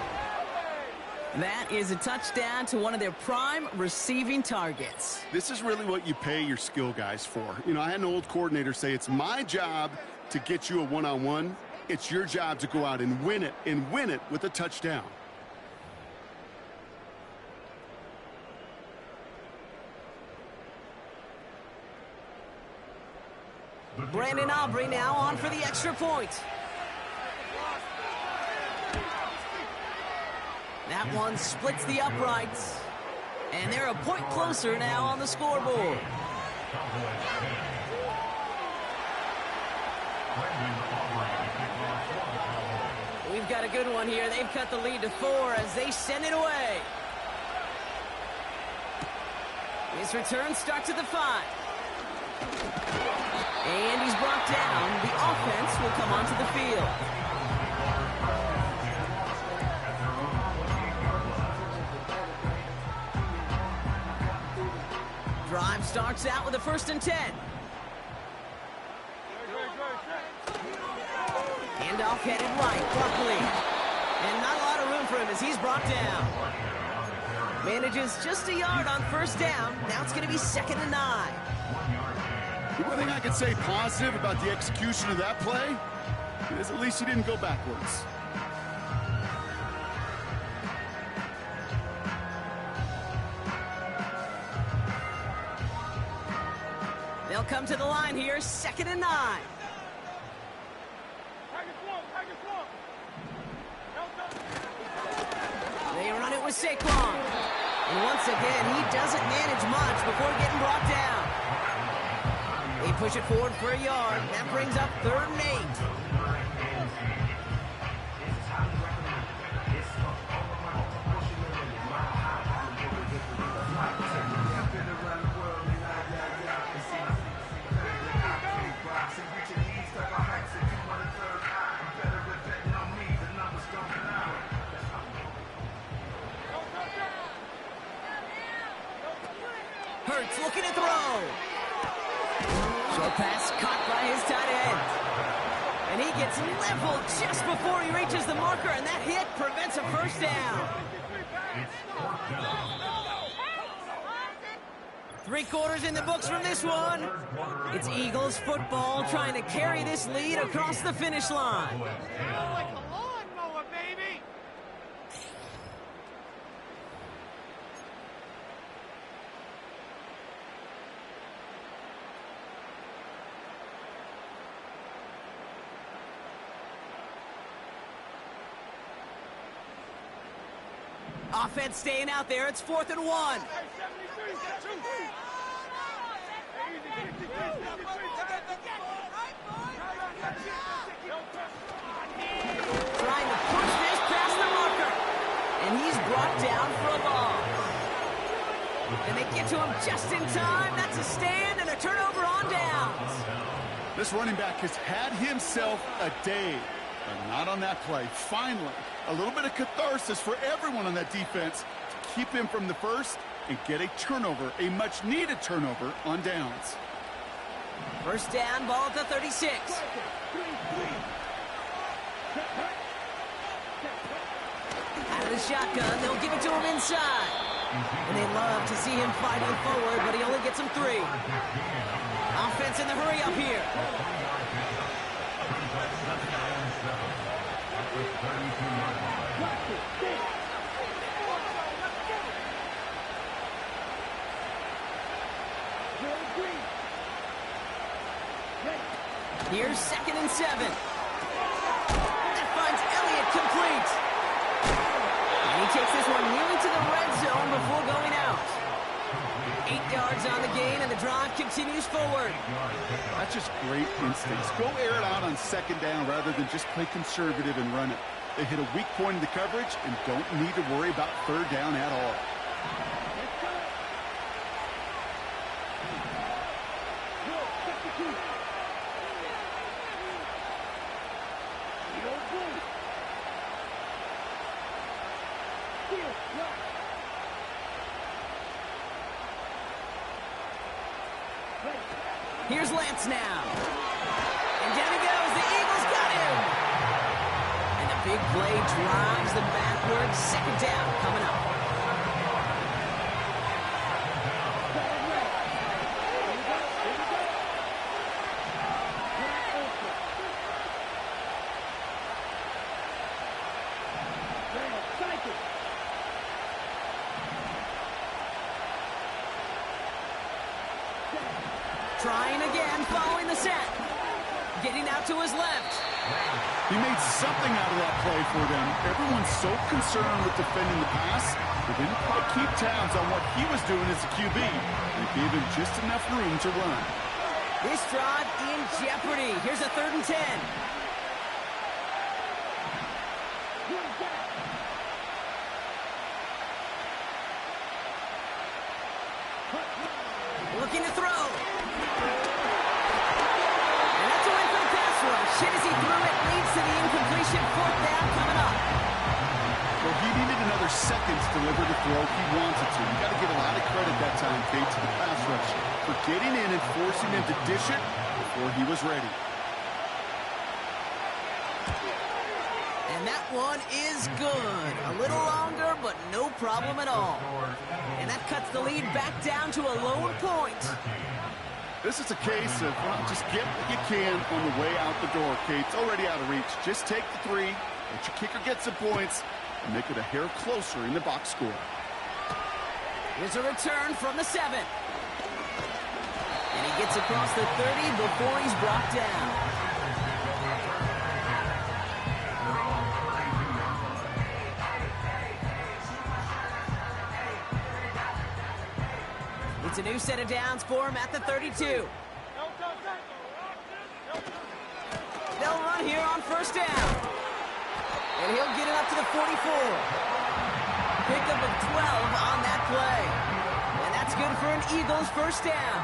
That is a touchdown to one of their prime receiving targets. This is really what you pay your skill guys for. You know, I had an old coordinator say it's my job to get you a one-on-one. It's your job to go out and win it with a touchdown. Brandon Aubrey now on for the extra point. That one splits the uprights. And they're a point closer now on the scoreboard. We've got a good one here. They've cut the lead to 4 as they send it away. His return starts at the 5. And he's brought down. The offense will come onto the field. Drive starts out with a 1st and 10. Handoff headed right, Buckley. And not a lot of room for him as he's brought down. Manages just a yard on 1st down. Now it's going to be 2nd and 9. The one thing I could say positive about the execution of that play is at least he didn't go backwards. They'll come to the line here, 2nd and 9. They run it with Saquon. And once again, he doesn't manage much before getting brought down. They push it forward for a yard. That brings up 3rd and 8. Hurts looking to throw. Short pass caught by his tight end. And he gets leveled just before he reaches the marker, and that hit prevents a 1st down. 3 quarters in the books from this one. It's Eagles football trying to carry this lead across the finish line. Like a lawnmower, baby! Offense staying out there. It's 4th and 1. Trying to push this past the marker. And he's brought down for a loss. And they get to him just in time. That's a stand and a turnover on downs. This running back has had himself a day, but not on that play. Finally, a little bit of catharsis for everyone on that defense to keep him from the 1st and get a turnover, a much-needed turnover on downs. 1st down, ball at the 36. Out of the shotgun, they'll give it to him inside. And they love to see him fighting forward, but he only gets him 3. Offense in the hurry up here. Here's 2nd and 7. That finds Elliott complete. And he takes this one nearly to the red zone before going out. 8 yards on the gain, and the drive continues forward. That's just great instincts. Go air it out on 2nd down rather than just play conservative and run it. They hit a weak point in the coverage and don't need to worry about 3rd down at all. Here's Lance now. And down he goes. The Eagles got him. And the big play drives them backwards. 2nd down coming up. Trying again, following the set. Getting out to his left. He made something out of that play for them. Everyone's so concerned with defending the pass, they didn't quite keep tabs on what he was doing as a QB. They gave him just enough room to run. This drive in jeopardy. Here's a 3rd and 10. Looking to throw. And that's a win for the pass rush. Hit as he threw it, leads to the incompletion. 4th down coming up. Well, he needed another second to deliver the throw he wanted to. You got to give a lot of credit that time, Kate, to the pass rush for getting in and forcing him to dish it before he was ready. And that one is good. A little longer, but no problem at all. And that cuts the lead back down to a lone point. This is a case of, well, just get what you can on the way out the door, Kate. It's already out of reach. Just take the 3, let your kicker get some points, and make it a hair closer in the box score. Here's a return from the 7. And he gets across the 30 before he's brought down. It's a new set of downs for him at the 32. They'll run here on 1st down. And he'll get it up to the 44. Pickup of 12 on that play. And that's good for an Eagles 1st down.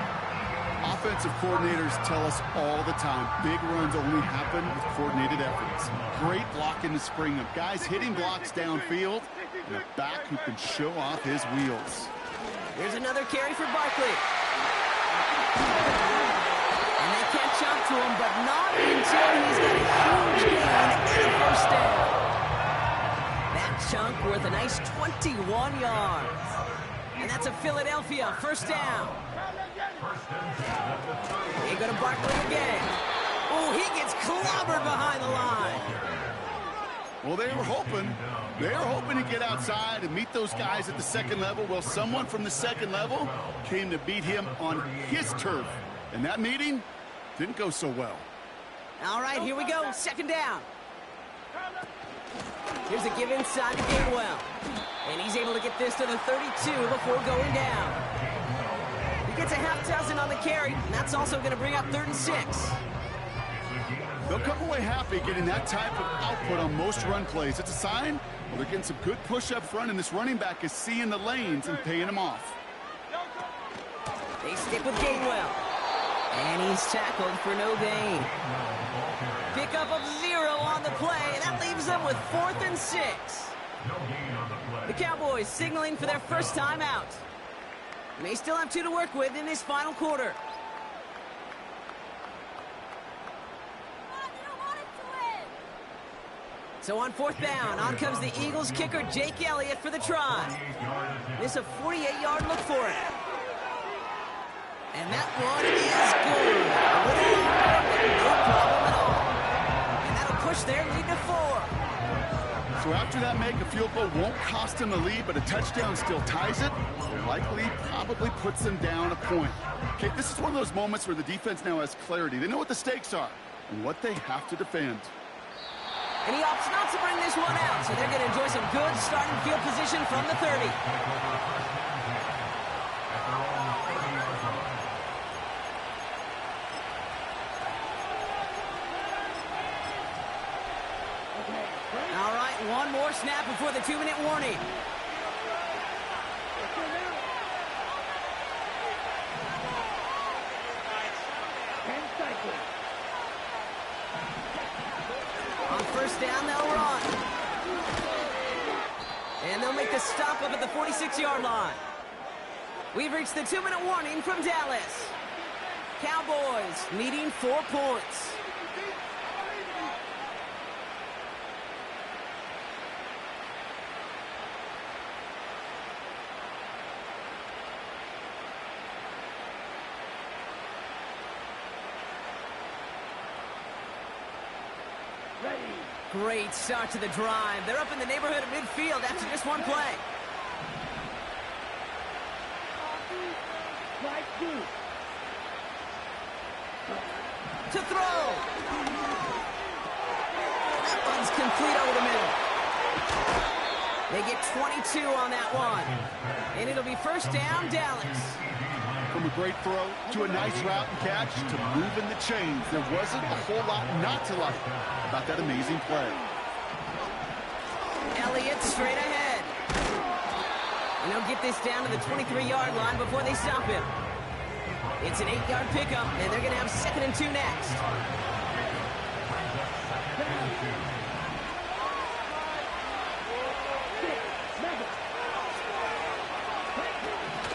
Offensive coordinators tell us all the time, big runs only happen with coordinated efforts. Great blocking to spring them. Guys hitting blocks downfield, and a back who can show off his wheels. Here's another carry for Barkley. And they catch up to him, but not until he's got a huge gain and a 1st down. That chunk worth a nice 21 yards. And that's a Philadelphia 1st down. They go to Barkley again. Oh, he gets clobbered behind the line. Well, they were hoping to get outside and meet those guys at the 2nd level. Well, someone from the 2nd level came to beat him on his turf. And that meeting didn't go so well. All right, here we go. 2nd down. Here's a give inside to Gainwell. And he's able to get this to the 32 before going down. He gets a half dozen on the carry, and that's also going to bring up 3rd and 6. They'll come away happy getting that type of output on most run plays. It's a sign, well, they're getting some good push up front, and this running back is seeing the lanes and paying them off. They stick with Gainwell. And he's tackled for no gain. Pickup of 0 on the play, and that leaves them with 4th and 6. The Cowboys signaling for their 1st time out. They still have 2 to work with in this final quarter. So on 4th down, on comes the Eagles kicker, Jake Elliott, for the try. This a 48-yard look for it. And that one is good. A little longer, but no problem at all. And that'll push their lead to 4. So after that make, a field goal won't cost him the lead, but a touchdown still ties it. Likely, probably puts them down a point. Okay, this is one of those moments where the defense now has clarity. They know what the stakes are and what they have to defend. And he opts not to bring this one out, so they're going to enjoy some good starting field position from the 30. All right, one more snap before the 2-minute warning. On 1st down, they'll run. And they'll make the stop up at the 46-yard line. We've reached the 2-minute warning from Dallas. Cowboys needing 4 points. Great start to the drive. They're up in the neighborhood of midfield after just one play. To throw. That one's complete over the middle. They get 22 on that one. And it'll be 1st down, Dallas. From a great throw to a nice route and catch to moving the chains, there wasn't a whole lot not to like about that amazing play. Elliott straight ahead. And he'll get this down to the 23-yard line before they stop him. It's an 8-yard pickup, and they're going to have 2nd and 2 next.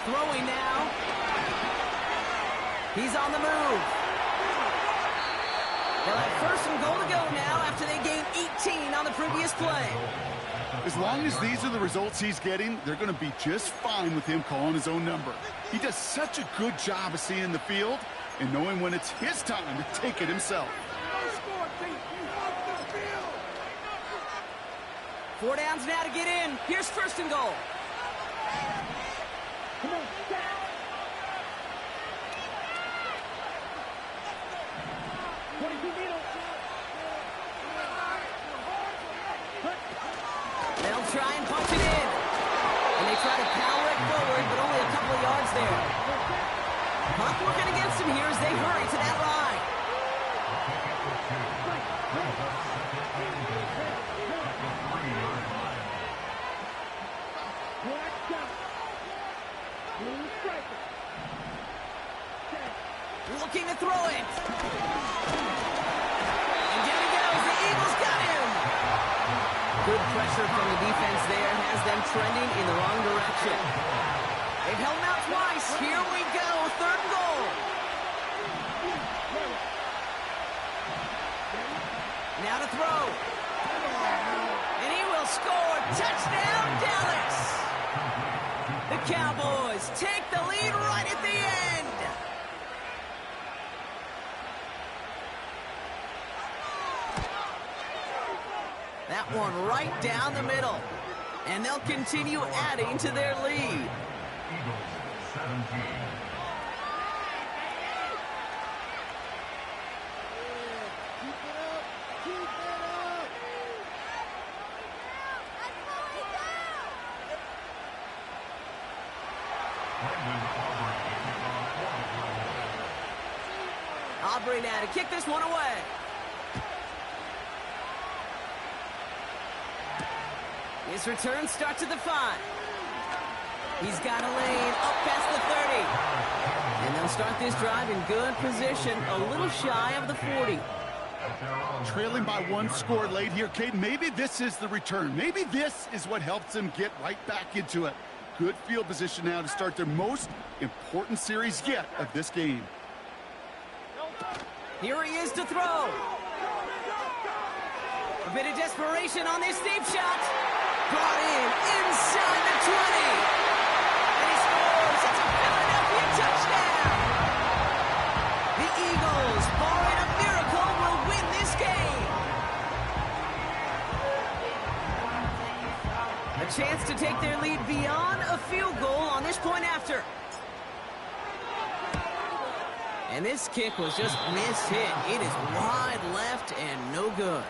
Throwing now. He's on the move. They'll have 1st and goal to go now after they gained 18 on the previous play. As long as these are the results he's getting, they're going to be just fine with him calling his own number. He does such a good job of seeing the field and knowing when it's his time to take it himself. 4 downs now to get in. Here's 1st and goal. Come on, They'll try and punch it in. And they try to power it forward, but only a couple of yards there. Clock working against them here as they hurry to that line. Looking to throw it. And down he goes. The Eagles got him. Good pressure from the defense there has them trending in the wrong direction. They've held him out twice. Here we go. 3rd and goal. Now to throw. And he will score. Touchdown, Dallas. The Cowboys take the lead right at the end. That one right down the middle. And they'll continue adding to their lead. Eagles 17. Aubrey now to kick this one away. His return starts at the 5. He's got a lane up past the 30. And they'll start this drive in good position, a little shy of the 40. Trailing by 1 score late here, Cade. Maybe this is the return. Maybe this is what helps them get right back into it. Good field position now to start their most important series yet of this game. Here he is to throw. A bit of desperation on this deep shot. Brought in inside the 20. And he scores. It's a Philadelphia touchdown. The Eagles, barring a miracle, will win this game. A chance to take their lead beyond a field goal on this point after. And this kick was just mishit. It is wide left and no good.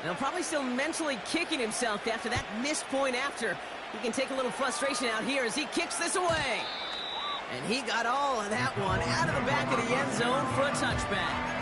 Now probably still mentally kicking himself after that missed point after. He can take a little frustration out here as he kicks this away. And he got all of that one out of the back of the end zone for a touchback.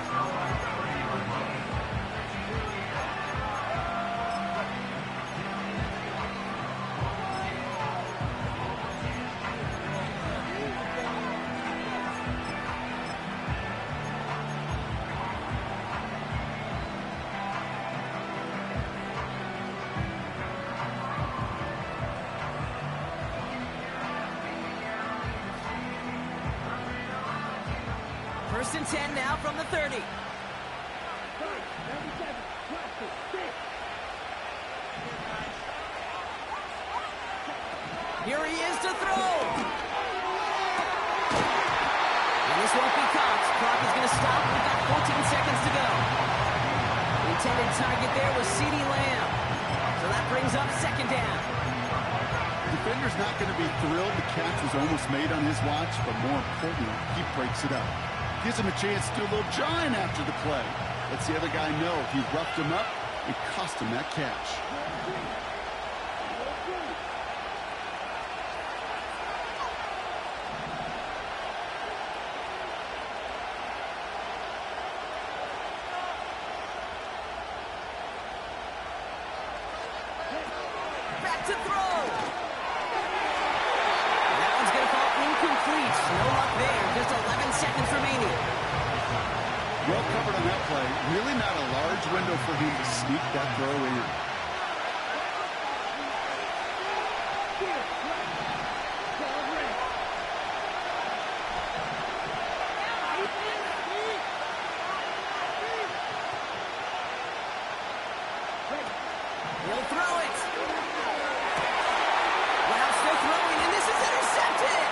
First and 10 now from the 30. Here he is to throw. And this won't be caught. Clock is going to stop. We've got 14 seconds to go. The intended target there was CeeDee Lamb. So that brings up 2nd down. The defender's not going to be thrilled the catch was almost made on his watch, but more importantly, he breaks it up. Gives him a chance to do a little jawing after the play. Lets the other guy know he roughed him up and cost him that catch. to throw. That one's going to fall incomplete. No luck there. Just 11 seconds remaining. Well covered on that play. Really not a large window for him to sneak that throw in. He'll throw it. Wow, still throwing, and this is intercepted.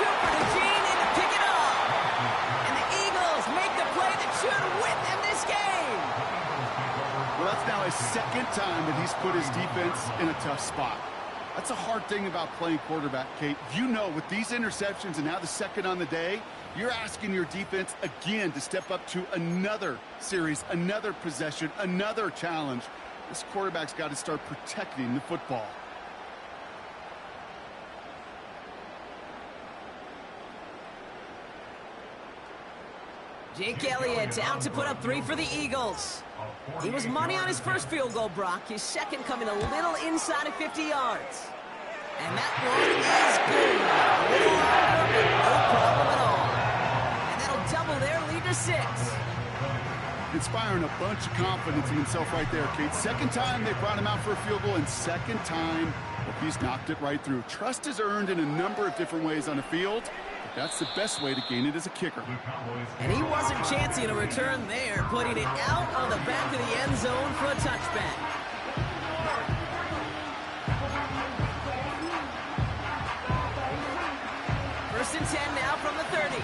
Cooper to Gene in to pick it up. And the Eagles make the play that should win them this game. Well, that's now his second time that he's put his defense in a tough spot. That's a hard thing about playing quarterback, Kate. You know, with these interceptions and now the second on the day, you're asking your defense again to step up to another series, another possession, another challenge. This quarterback's got to start protecting the football. Jake Elliott out to put up 3 for the Eagles. He was money on his first field goal, Brock. His second coming a little inside of 50 yards. And that one is good. A little longer, but no problem at all. And that'll double their lead to 6. Inspiring a bunch of confidence in himself right there, Kate. Second time they brought him out for a field goal, and second time, well, he's knocked it right through. Trust is earned in a number of different ways on the field, but that's the best way to gain it as a kicker. And he wasn't chancing a return there, putting it out on the back of the end zone for a touchback. First and 10 now from the 30.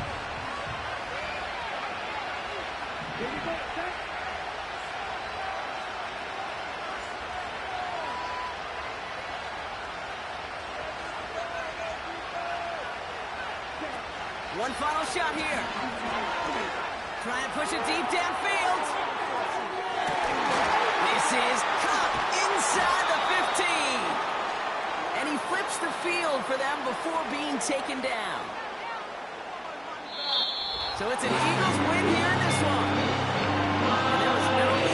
One final shot here. Trying to push it deep downfield. This is caught inside the 15. And he flips the field for them before being taken down. So it's an Eagles win here in this one. And there was no